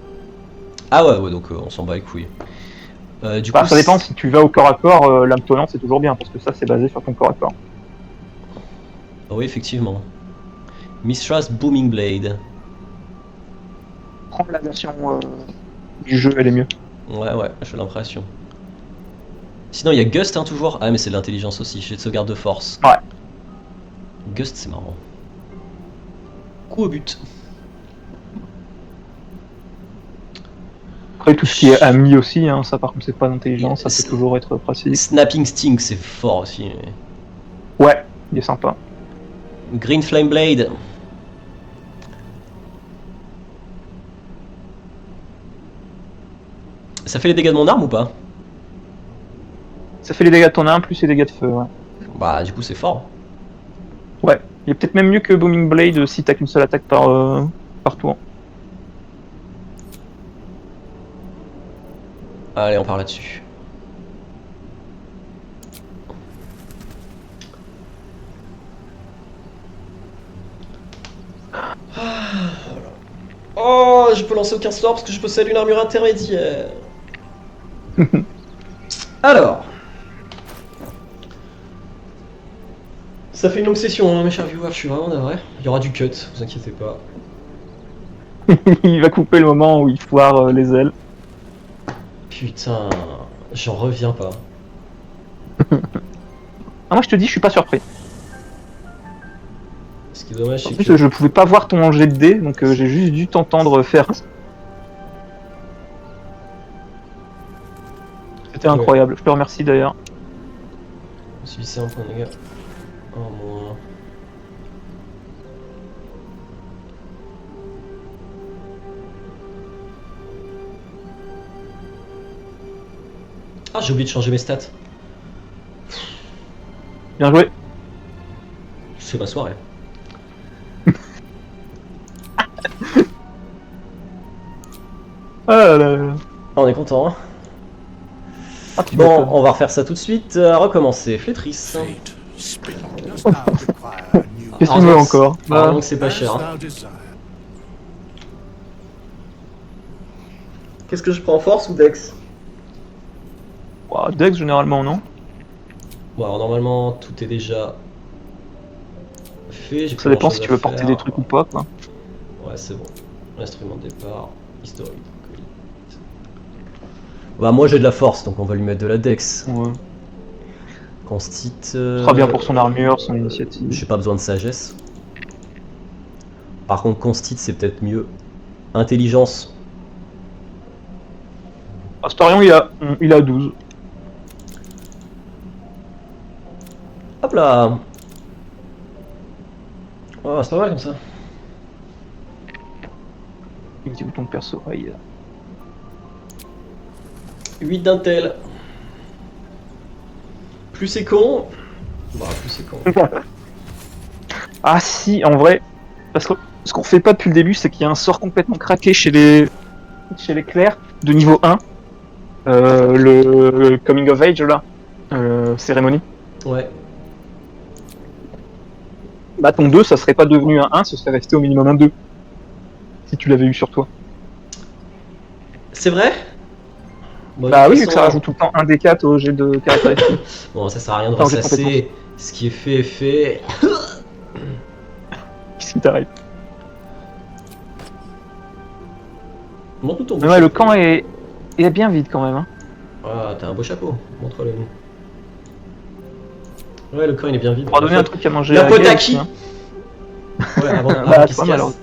Ah ouais, donc on s'en bat les couilles. Du Bah, coup, ça dépend, si tu vas au corps à corps, l'âme tonnante c'est toujours bien, parce que ça c'est basé sur ton corps à corps. Oui, effectivement. Mistra's Booming Blade. Prends la version du jeu, elle est mieux. Ouais, j'ai l'impression. Sinon, il y a Gust, hein, toujours. Ah, mais c'est de l'intelligence aussi, jet de sauvegarde de force. Ouais. Gust, c'est marrant. Coup au but. Après tout ce qui est ami aussi, hein, ça par contre c'est pas d'intelligence, ça peut toujours être pratique. Snapping Sting, c'est fort aussi. Ouais, il est sympa. Green Flame Blade. Ça fait les dégâts de mon arme ou pas? Ça fait les dégâts de ton arme plus les dégâts de feu, ouais. Bah, du coup, c'est fort. Ouais, il est peut-être même mieux que Booming Blade si t'as qu'une seule attaque par tour. Allez, on part là-dessus. Oh, je peux lancer aucun sort parce que je possède une armure intermédiaire. Alors. Ça fait une longue session, hein, mes chers viewers, je suis vraiment navré. Il y aura du cut, vous inquiétez pas. Il va couper le moment où il foire les ailes. Putain, j'en reviens pas. Ah, moi je te dis, je suis pas surpris. Ce qui est dommage, En c'est plus, que... je pouvais pas voir ton jet de dés, donc j'ai juste dû t'entendre faire. C'était incroyable, je te remercie d'ailleurs. Je me suis vissé un point de dégâts. Oh moins. Ah, j'ai oublié de changer mes stats. Bien joué. C'est ma soirée. Ah là là. On est content, hein. Ah, tu Bon, m'étonnes. on va refaire ça tout de suite. Recommencer. Flétrice. Fate, spin, dost thou require a new Qu'est-ce qu'il veut encore Heureusement que c'est pas as cher. Hein. thou desire? Qu'est-ce que je prends, force ou dex? Dex généralement non. Bon, alors normalement tout est déjà fait. J'ai Ça pas dépend grand-chose si tu à veux porter faire. des trucs ou pas quoi. Ouais, c'est bon. Instrument de départ, historique. Bah, moi j'ai de la force, donc on va lui mettre de la dex. Ouais. Constit. Ce sera bien pour son armure, son initiative. J'ai pas besoin de sagesse. Par contre, Constit c'est peut-être mieux. Intelligence. Astarion il a 12. Hop là. Oh, c'est pas mal comme ça. Il dit où ton perso aille. 8 d'intel. Plus c'est con. Bah, plus c'est con. Ah si, en vrai, parce que ce qu'on fait pas depuis le début, c'est qu'il y a un sort complètement craqué chez les clercs de niveau 1. Le Coming of Age là, cérémonie. Ouais. Bah ton 2, ça serait pas devenu un 1, ce serait resté au minimum un 2. Si tu l'avais eu sur toi. C'est vrai? Bon, Bah de oui, toute vu que ça façon, rajoute tout le temps un D4 au jet de caractéristiques. bon, ça sert à rien de Attends, j'ai ressasser. Ce qui est fait est fait. Qu'est-ce qui t'arrive? Montre-nous ton beau Mais ouais, le chapeau. camp est bien vide quand même. Hein. Ah, t'as un beau chapeau. Montre-le nous. Ouais, le camp il est bien vide. On va donner un truc à manger. La à pote à Gaël, qui hein. Ouais, avant Bah, qu'il se toi, casse. malheureusement.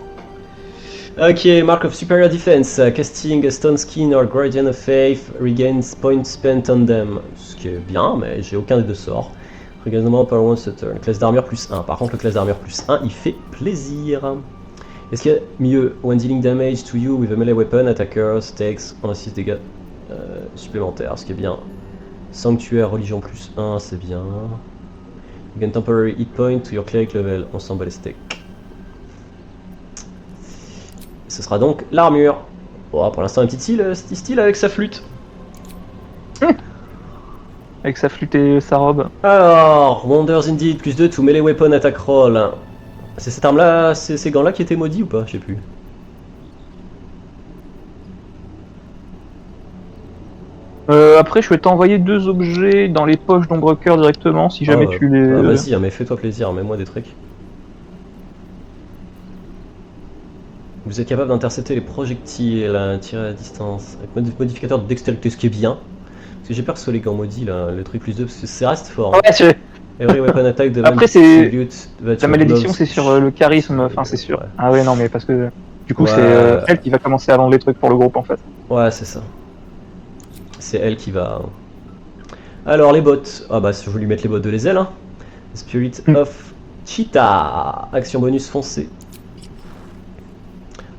Ok, Mark of Superior Defense. Casting a Stone Skin or Guardian of Faith regains points spent on them. Ce qui est bien, mais j'ai aucun des deux sorts. Regardement per once a turn. Classe d'armure plus 1. Par contre, le classe d'armure plus 1, il fait plaisir. Est-ce qu'il y a mieux? When dealing damage to you with a melee weapon, attackers takes 1 à 6 dégâts supplémentaires, ce qui est bien. Sanctuaire, religion plus 1, c'est bien. You gain temporary hit point to your cleric level. On s'en bat les steaks. Ce sera donc l'armure. Bon, pour l'instant, un petit style avec sa flûte. Avec sa flûte et sa robe. Alors, Wonders Indeed, plus 2 to melee weapon attack roll. C'est cette arme-là, ces gants-là qui étaient maudits ou pas? Je sais plus. Après, je vais t'envoyer 2 objets dans les poches d'Ombre Cœur directement si jamais tu les. Vas-y, mais fais-toi plaisir, mets-moi des trucs. Vous êtes capable d'intercepter les projectiles tirés à distance avec modificateur de dextérité, ce qui est bien. Parce que j'ai peur que ce soit les gants maudits là, le truc plus 2, parce que ça reste fort. Ouais, Every weapon attack de Après, c'est. La La malédiction, c'est sur le charisme, enfin, c'est sûr. Ouais. Ah ouais, non, mais parce que. Du coup, Ouais. c'est elle qui va commencer à vendre les trucs pour le groupe en fait. Ouais, c'est ça. C'est elle qui va. Alors, les bots. Ah bah, je vais lui mettre les bots de les ailes. Hein. Spirit of Cheetah. Action bonus foncée.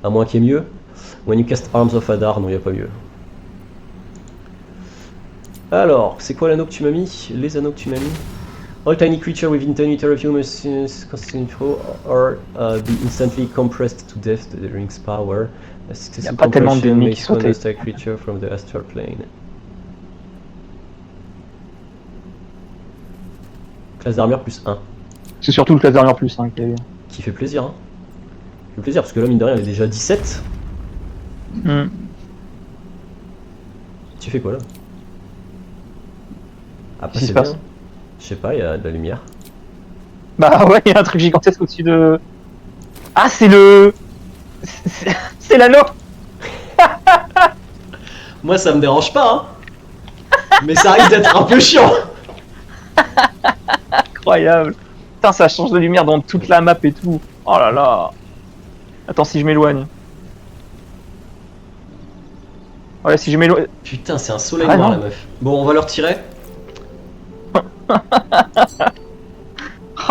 À moins qu'il y ait mieux. When you cast Arms of Adar, non, il n'y a pas mieux. Alors, c'est quoi l'anneau que tu m'as mis? Les anneaux que tu m'as mis? All tiny creature within 10 meter of you must constitute info or be instantly compressed to death to the ring's power. A successful pas tellement compression d'ennemis may qui sont spawn a tés. star creature from the astral plane. Classe d'armure plus 1. C'est surtout le classe d'armure plus 1 qui est bien. Qui fait plaisir, hein. Qui fait plaisir, parce que là, mine de rien, elle est déjà 17. Tu fais quoi là? Ah, Qu'est-ce qui c'est se bien. passe? Je sais pas, il y a de la lumière. Bah ouais, il y a un truc gigantesque au-dessus de. Ah, c'est le. C'est l'anneau. Moi, ça me dérange pas, hein. Mais ça risque d'être un peu chiant. Incroyable. Putain, ça change de lumière dans toute la map et tout. Oh là là. Attends, si je m'éloigne. Ouais, si je m'éloigne. Putain, c'est un soleil Ah, noir, non. la meuf. Bon, on va le retirer.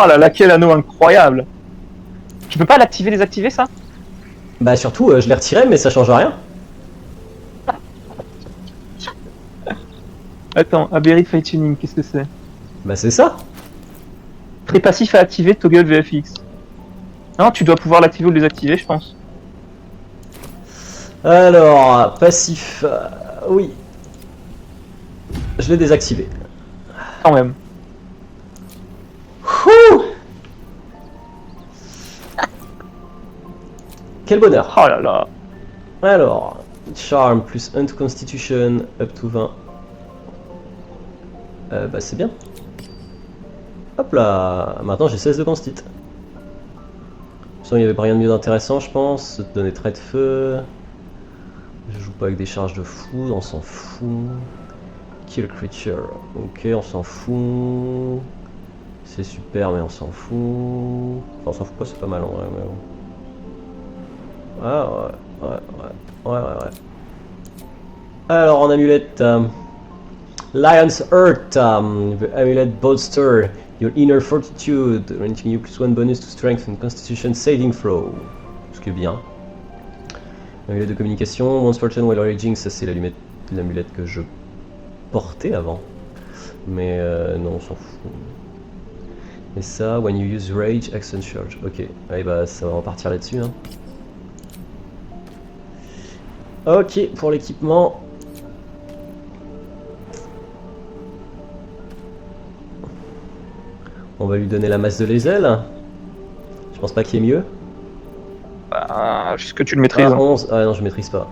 Oh là là, quel anneau incroyable. Tu peux pas l'activer, désactiver ça? Bah, surtout, je l'ai retiré, mais ça change rien. Attends, Aberry Fight Tuning, qu'est-ce que c'est? Bah, c'est ça. Très passif à activer, toggle VFX. Non, tu dois pouvoir l'activer ou le désactiver, je pense. Alors, passif. Oui. Je l'ai désactivé. Quand même. Ouh. Quel bonheur. Oh là là. Alors, Charm plus 1 to Constitution, up to 20. Bah, c'est bien. Hop là. Maintenant, j'ai 16 de Constit. De toute façon, il n'y avait pas rien de mieux d'intéressant, je pense. Te donner trait de feu. Je joue pas avec des charges de foudre, on s'en fout. Kill creature. Ok, on s'en fout. C'est super, mais on s'en fout. Enfin, on s'en fout pas, c'est pas mal en vrai. Mais bon. Ah ouais. Alors en amulette, Lion's Heart, the amulet bolster your inner fortitude, granting you +1 bonus to strength and constitution saving throw. Ce qui est bien. Amulette de communication, once fortune while raging, ça c'est l'amulette que je portais avant. Mais non, on s'en fout. Et ça, when you use rage, action surge. Ok, allez bah ça va repartir là-dessus. Hein. Ok, pour l'équipement. On va lui donner la masse de les ailes. Je pense pas qu'il y ait mieux. Bah, est-ce que tu le maîtrises? Ah, 11. Ah non, je maîtrise pas.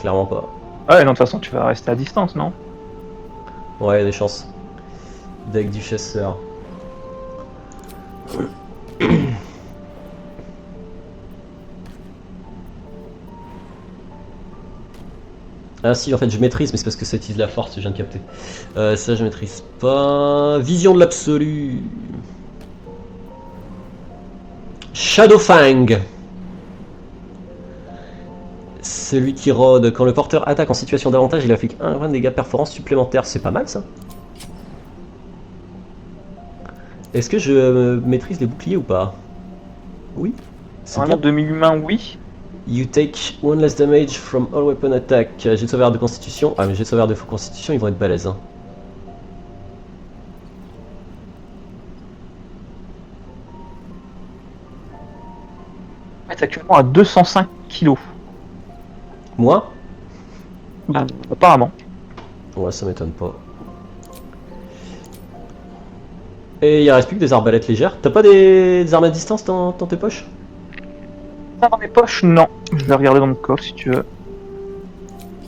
Clairement pas. Ouais, non, de toute façon, tu vas rester à distance, non? Ouais, il y a des chances. Deck du chasseur. Ah si, en fait je maîtrise, mais c'est parce que ça utilise la force, je viens de capter. Ça je maîtrise pas. Vision de l'absolu. Shadowfang. Celui qui rôde. Quand le porteur attaque en situation d'avantage, il inflige 1 point de dégâts perforants supplémentaires. C'est pas mal ça. Est-ce que je maîtrise les boucliers ou pas? Oui. C'est Vraiment, bien. demi-humain, oui. You take one less damage from all weapon attack. J'ai de sauvegarde de constitution. Ah mais j'ai de sauvegarde de constitution, ils vont être balèzes. Hein. Ouais, t'es actuellement à 205 kilos. Moi? Bah, apparemment. Ouais, ça m'étonne pas. Et il reste plus que des arbalètes légères. T'as pas des armes à distance dans tes poches? Dans mes poches, non. Je vais regarder dans mon coffre si tu veux.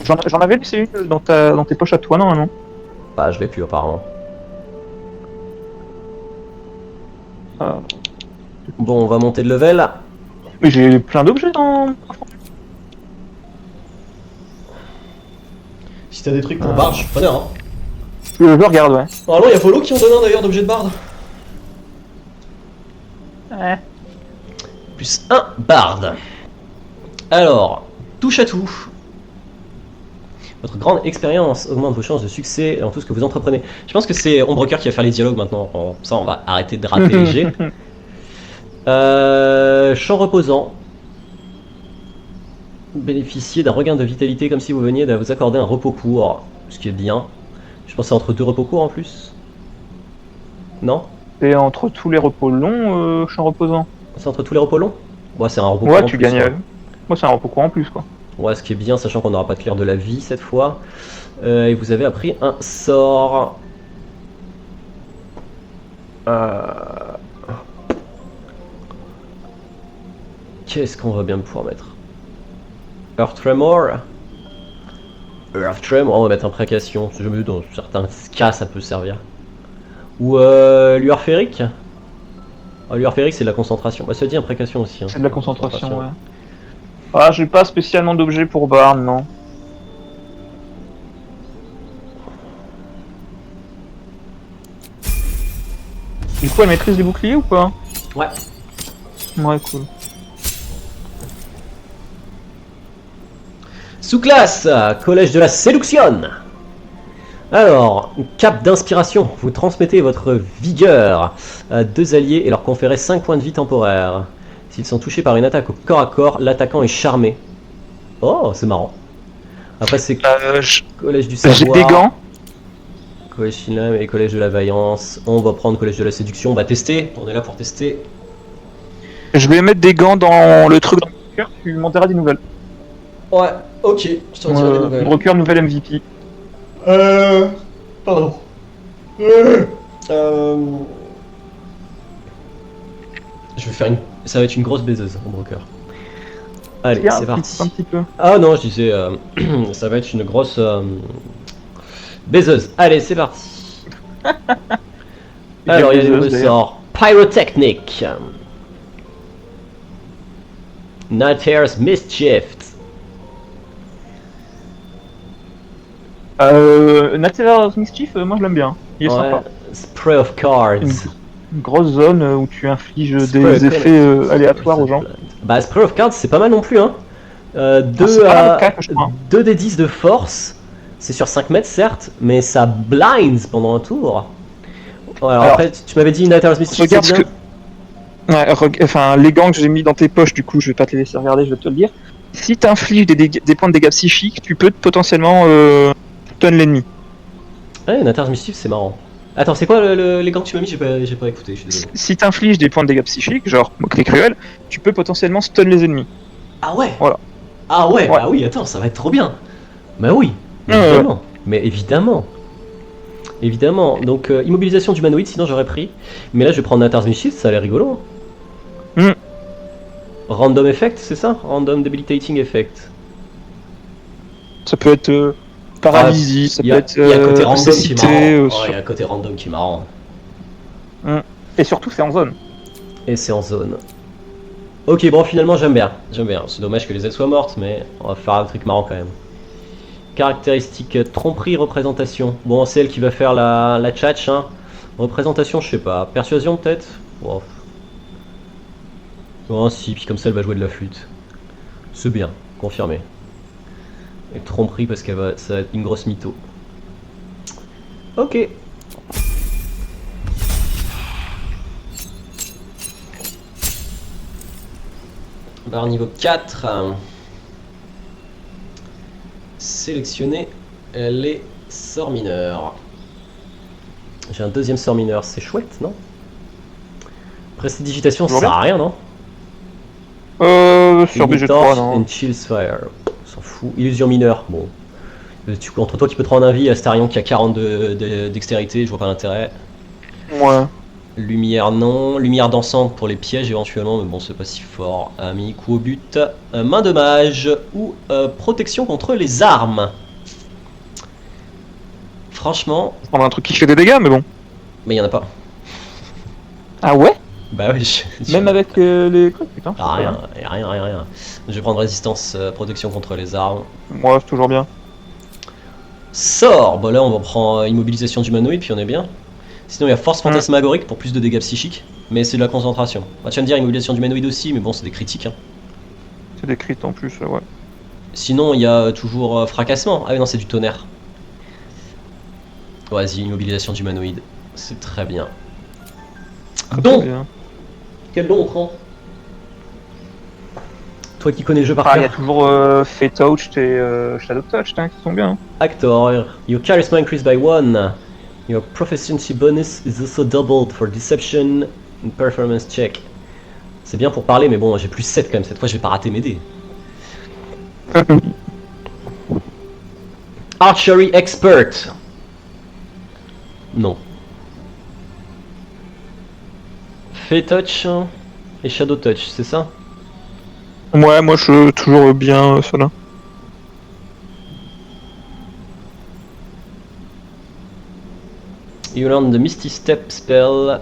J'en avais laissé une dans tes poches à toi, normalement. Bah, je l'ai plus apparemment. Bon, on va monter de level. Mais j'ai plein d'objets dans. Si t'as des trucs pour barde, je suis preneur. Hein. Je regarde, ouais. Oh non, il y a Follow qui en donne un d'ailleurs d'objets de barde. Ouais. Plus 1 barde. Alors, touche à tout. Votre grande expérience augmente vos chances de succès dans tout ce que vous entreprenez. Je pense que c'est Ombrecoeur qui va faire les dialogues maintenant. Bon, ça, on va arrêter de rater les jets. Champ reposant. Bénéficiez d'un regain de vitalité comme si vous veniez de vous accorder un repos court. Ce qui est bien. Je pense que c'est entre 2 repos courts en plus. Non? Et entre tous les repos longs, je suis en reposant. C'est entre tous les repos longs? Ouais, c'est un repos court. Ouais, en tu plus, gagnes. quoi. Moi, c'est un repos court en plus, quoi. Ouais, ce qui est bien, sachant qu'on n'aura pas de clair de la vie cette fois. Et vous avez appris un sort. Qu'est-ce qu'on va bien pouvoir mettre? Earth Tremor. Earth Tremor, on va mettre imprécation. Je me dis dans certains cas ça peut servir. Ou lueur féerique. Ah, lueur féerique c'est de la concentration. Bah ça dit imprécation aussi. Hein. C'est de la concentration, ouais. Ah, j'ai pas spécialement d'objets pour Barn, non. Du coup, elle maîtrise les boucliers ou pas? Ouais. Ouais, cool. Sous-classe, collège de la séduction. Alors, cap d'inspiration, vous transmettez votre vigueur à 2 alliés et leur conférez 5 points de vie temporaires. S'ils sont touchés par une attaque au corps à corps, l'attaquant est charmé. Oh, c'est marrant. Après c'est collège du savoir. J'ai des gants. Collège Shinlam et collège de la vaillance. On va prendre collège de la séduction, on va tester, on est là pour tester. Je vais mettre des gants dans le truc dans le cœur, tu m'enverras des nouvelles. Ouais, ok, je te retiens des nouvelles. Broker, nouvelle MVP. Pardon. Je vais faire une... Ça va être une grosse baiseuse en broker. Allez, Tiens, c'est parti. Un petit peu. Ah non, je disais, ça va être une grosse baiseuse. Allez, c'est parti. Alors, il y a des nouveaux sorts. Pyrotechnic. Nightmare's Mischief. Nightmare's Mischief, moi je l'aime bien. Il est sympa. Spray of Cards. Une grosse zone où tu infliges Spray des effets aléatoires aux gens. Bah, Spray of Cards, c'est pas mal non plus, hein. 2 des 10 de force, c'est sur 5 mètres certes, mais ça blinds pendant un tour. Alors après, tu m'avais dit Nightmare's Mischief. Regarde ce que. Ouais, enfin, les gants que j'ai mis dans tes poches, du coup, je vais pas te les laisser regarder, je vais te le dire. Si tu infliges des points de dégâts psychiques, tu peux potentiellement stun l'ennemi. Ouais, Nightmare's Mischief, c'est marrant. Attends, c'est quoi les gants que tu m'as mis? J'ai pas écouté, je suis désolé. Si tu infliges des points de dégâts psychiques, genre moquerie cruelle, tu peux potentiellement stun les ennemis. Ah ouais. Voilà. Ah ouais, bah oui, attends, ça va être trop bien. Bah oui, évidemment. Mais évidemment. Évidemment. Donc, immobilisation d'humanoïde, sinon j'aurais pris. Mais là, je vais prendre Nightmare's Mischief, ça a l'air rigolo. Random effect, c'est ça? Random debilitating effect. Ça peut être paralysie, ça Il y peut a, être il y a le côté random qui est cécité. marrant. Ouais, il y a le côté random qui est marrant. Et surtout, c'est en zone. Et c'est en zone. Ok, bon, finalement, j'aime bien. J'aime bien. C'est dommage que les ailes soient mortes, mais on va faire un truc marrant quand même. Caractéristique tromperie, représentation. Bon, c'est elle qui va faire la tchatch. Hein. Représentation, je sais pas. Persuasion, peut-être. Wow. Bon, si, puis comme ça, elle va jouer de la flûte. C'est bien, confirmé. Et tromperie, parce qu'elle va, ça va être une grosse mytho. Ok. Barre niveau 4. Sélectionner les sorts mineurs. J'ai un deuxième sort mineur, c'est chouette, non? Prestidigitation, ça sert à rien, non? Sur budget Torch 3, non. and Chills Fire. On s'en fout. Illusion mineure, bon. Entre toi qui peux te rendre un vie, Astarion qui a 40 de dextérité, je vois pas l'intérêt. Ouais. Lumière non, lumière dansante pour les pièges éventuellement, mais bon c'est pas si fort. Ami, coup au but, main de mage ou protection contre les armes. Franchement, Je prendrais un truc qui fait des dégâts, mais bon. mais y en a pas. Ah ouais? Bah oui, Même avec les trucs, putain. Ah, rien. Je vais prendre résistance, protection contre les armes. Moi, c'est toujours bien. Sort, bah là on va prendre immobilisation d'humanoïde puis on est bien. Sinon il y a force fantasmagorique pour plus de dégâts psychiques, mais c'est de la concentration. Bah, tu vas me dire immobilisation d'humanoïde aussi, mais bon c'est des critiques. Hein. C'est des crits en plus, ouais. Sinon il y a toujours fracassement. Ah oui non c'est du tonnerre. Vas-y, immobilisation d'humanoïde, c'est très bien. Don. Bien. Quel don on prend? Toi qui connais le jeu par Ah, il y a cœur. toujours Fate Touch et Shadow Touch hein, qui sont bien. Hein. Actor, your charisma increased by 1. Your proficiency bonus is also doubled for deception and performance check. C'est bien pour parler, mais bon, j'ai plus 7 quand même. Cette fois, je vais pas rater mes dés. Archery expert. Non. Fate touch et shadow touch, c'est ça? Ouais, moi je suis toujours bien cela. You learn the Misty Step spell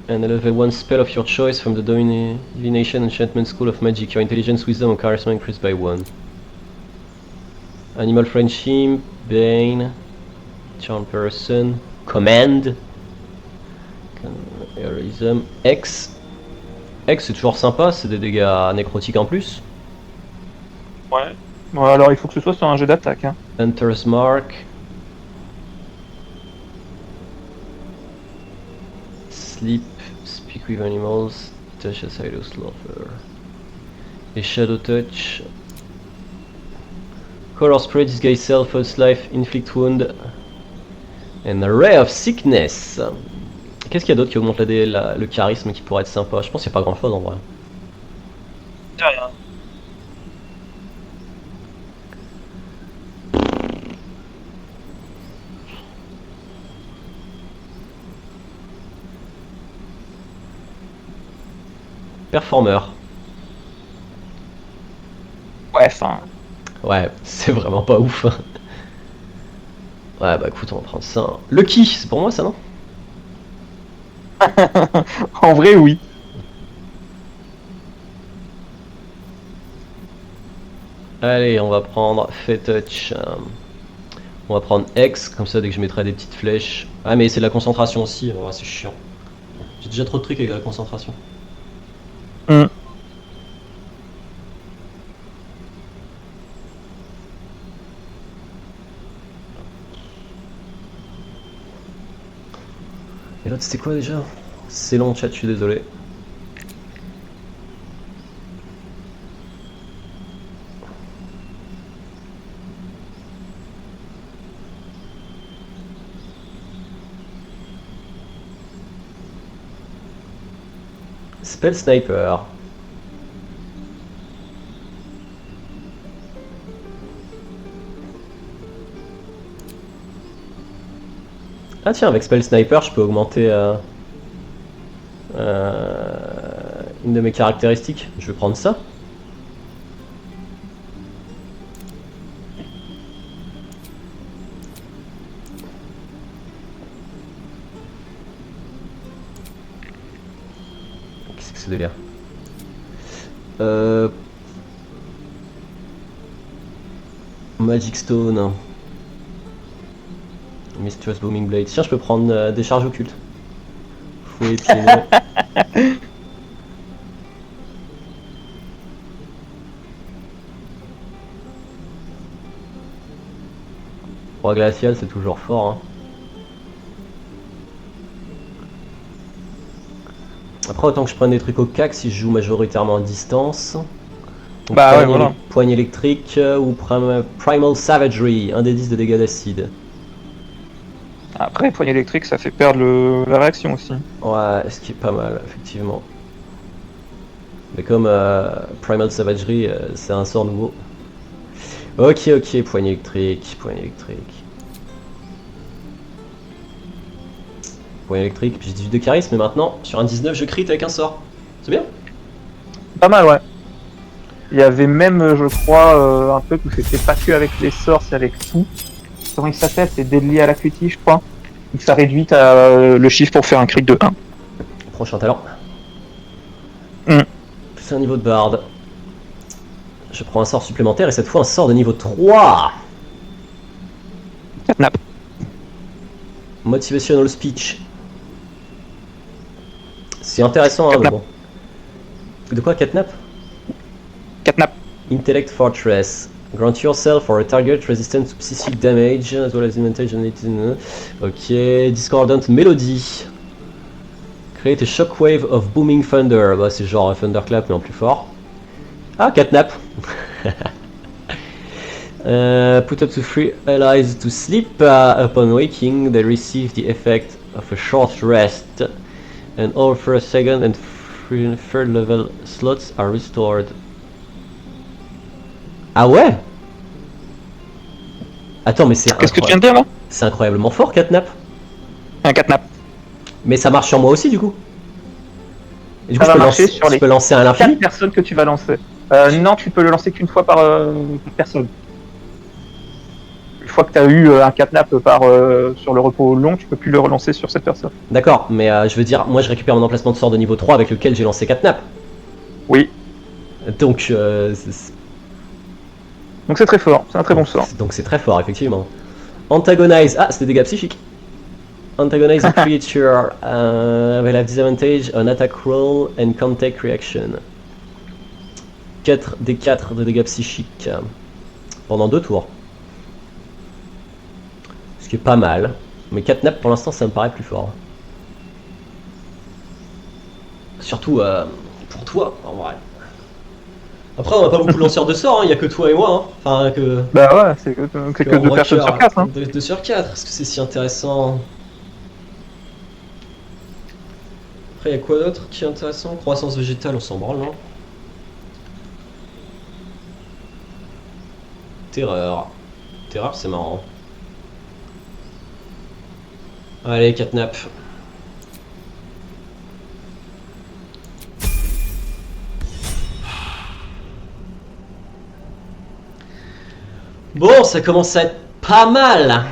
and a level 1 spell of your choice from the Divination Enchantment School of Magic. Your intelligence, wisdom, and charisma increased by 1. Animal friendship, Bane, charm person, command, heroism, X. X c'est toujours sympa, c'est des dégâts nécrotiques en plus. Ouais. Bon, alors il faut que ce soit sur un jeu d'attaque. Hein. Hunter's Mark. Sleep, speak with animals, touch a side of slaughter. Et Shadow Touch. Color Spray, Disguise Self, False Life, Inflict Wound. And a Ray of Sickness. Qu'est-ce qu'il y a d'autre qui augmente le charisme qui pourrait être sympa? Je pense qu'il n'y a pas grand chose en vrai. Rien. Performer. Ouais, enfin. Ouais, c'est vraiment pas ouf. Ouais, bah écoute, on va prendre ça. Lucky, c'est pour moi ça, non? En vrai, oui. Allez, on va prendre Fate Touch. On va prendre X, comme ça dès que je mettrai des petites flèches. Ah mais c'est de la concentration aussi, ouais, c'est chiant. J'ai déjà trop de trucs avec la concentration. Et l'autre c'était quoi déjà? C'est long chat, je suis désolé. Spell Sniper. Ah tiens, avec Spell Sniper, je peux augmenter une de mes caractéristiques. Je vais prendre ça. c'est que ce délire? Magic Stone. Mistress Booming Blade. Tiens, je peux prendre des charges occultes. Fouet, pieds-nez. Roi glacial, c'est toujours fort. Hein. Après, autant que je prenne des trucs au cac si je joue majoritairement à distance. Donc, Bah ouais, voilà. Poigne électrique ou Primal Savagery, un des 10 de dégâts d'acide. Après, poignée électrique, ça fait perdre la réaction aussi. Ouais, ce qui est pas mal, effectivement. Mais comme Primal Savagery, c'est un sort nouveau. Ok, poigne électrique, poigne électrique. Poigne électrique, puis j'ai 18 de charisme, mais maintenant, sur un 19, je crit avec un sort. C'est bien? Pas mal, ouais. Il y avait même, je crois, un truc où c'était pas que avec les sorts, c'est avec tout. Comment il s'appelle? C'est Deadly Alacrity, je crois. Donc ça réduit le chiffre pour faire un crit de 1. Prochain talent. Mm. C'est un niveau de barde. Je prends un sort supplémentaire et cette fois un sort de niveau 3. Catnap. Motivational speech. C'est intéressant, hein, mais bon. De quoi, catnap? Catnap. Intellect Fortress. Grant yourself or a target resistant to psychic damage, as well as advantage on it. Ok. Discordant Melody. Create a shockwave of booming thunder. Bah, c'est genre un thunderclap, mais en plus fort. Ah, catnap. Put up to 3 allies to sleep. Upon waking, they receive the effect of a short rest. And all first, second, and third level slots are restored. Ah ouais? Attends, mais c'est Qu'est-ce que tu viens de dire là? C'est incroyablement fort, catnap. Un catnap. Mais ça marche sur moi aussi, du coup. Et du coup, Ça je va peux, marcher sur les lancer à l'infini. 4 personnes que tu vas lancer. Non, tu peux le lancer qu'une fois par personne. Une fois que tu as eu un catnap sur le repos long, tu peux plus le relancer sur cette personne. D'accord, mais je veux dire, moi je récupère mon emplacement de sort de niveau 3 avec lequel j'ai lancé catnap. Oui. Donc, Donc c'est très fort, c'est un très bon sort. donc c'est très fort, effectivement. Antagonize. Ah, c'est des dégâts psychiques. Antagonize a creature will have disadvantage on attack roll and contact reaction. 4 des 4 de dégâts psychiques pendant 2 tours. Ce qui est pas mal. Mais catnap pour l'instant ça me paraît plus fort. Surtout pour toi en vrai. Après on a pas beaucoup de lanceurs de sorts, il y a que toi et moi. Hein. Enfin que. Bah ouais, c'est que 2 personnes sur 4. Hein. 2 sur 4, est-ce que c'est si intéressant? Après, il y a quoi d'autre qui est intéressant? Croissance végétale, on s'en branle, non? Terreur. Terreur, c'est marrant. Allez, catnap. Bon, ça commence à être pas mal.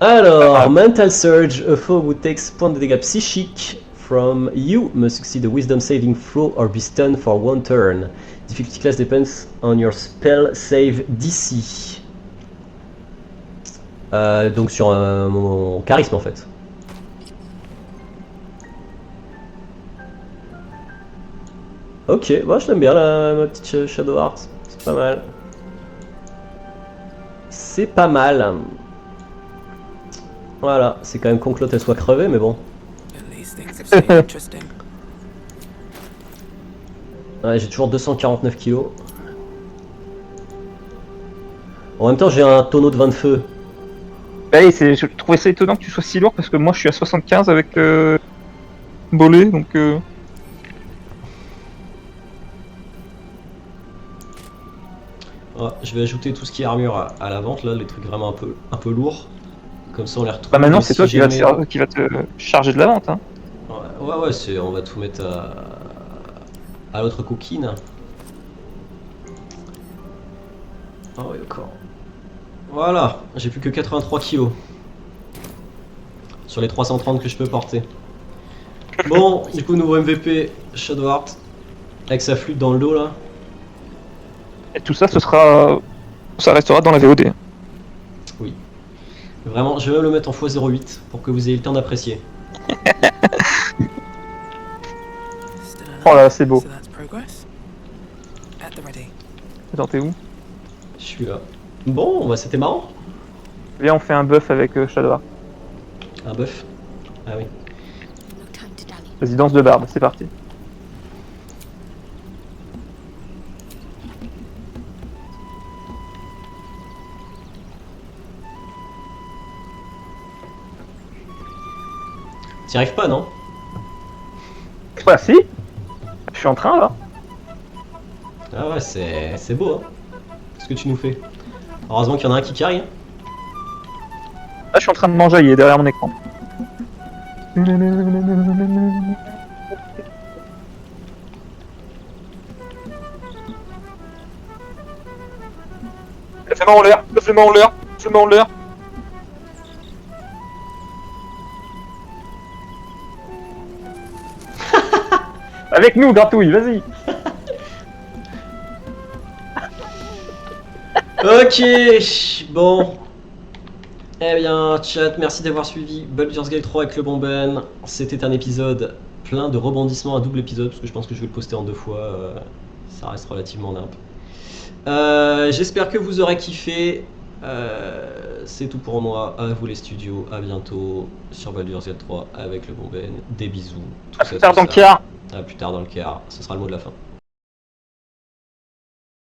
Alors, Mental Surge, a foe who takes point de dégâts psychiques from you must succeed a wisdom saving throw or be stunned for 1 turn. Difficulty class depends on your spell save DC. Donc sur mon charisme en fait. Ok, moi je l'aime bien ma petite Shadow Heart, c'est pas mal. C'est pas mal. Voilà, c'est quand même con que l'autre elle soit crevée, mais bon. Ouais, j'ai toujours 249 kilos. En même temps, j'ai un tonneau de 20 de feu. Ouais, je trouvais ça étonnant que tu sois si lourd parce que moi je suis à 75 avec Bolé, donc. Ouais, je vais ajouter tout ce qui est armure à la vente, là, les trucs vraiment un peu lourds. Comme ça on les retrouve. Bah maintenant c'est toi qui va te charger de la vente. Hein. Ouais, on va tout mettre à l'autre coquine. Ah oui, d'accord. Voilà, j'ai plus que 83 kilos. sur les 330 que je peux porter. Bon, du coup, nouveau MVP, Shadowheart, avec sa flûte dans le dos là. Et tout ça, ça restera dans la VOD. Oui. Vraiment, je vais même le mettre en x08 pour que vous ayez le temps d'apprécier. Still Oh là, alive, c'est beau. so that's progress. At the ready. Attends, t'es où? Je suis là. Bon, bah c'était marrant. Viens, on fait un buff avec Shadowheart. Un buff. Ah oui. No time to dally. Résidence de Barbe, c'est parti. T'y arrives pas, non? Bah si. Je suis en train là. Ah ouais, c'est beau, hein. Ce que tu nous fais. Heureusement qu'il y en a un qui carry. Hein. Là, je suis en train de manger, il est derrière mon écran. Fais-moi en l'air, fais-moi en l'air, fais-moi en l'air. Avec nous, Gratouille, vas-y. Ok, bon. Eh bien, chat, merci d'avoir suivi Baldur's Gate 3 avec le bon Ben. C'était un épisode plein de rebondissements, un double épisode, parce que je pense que je vais le poster en 2 fois. Ça reste relativement nimp. J'espère que vous aurez kiffé. C'est tout pour moi. À vous les studios. À bientôt sur Baldur's Gate 3 avec le bon Ben. Des bisous. Tout À ça, plus tard tout dans le ça. car. À plus tard dans le car. Ce sera le mot de la fin.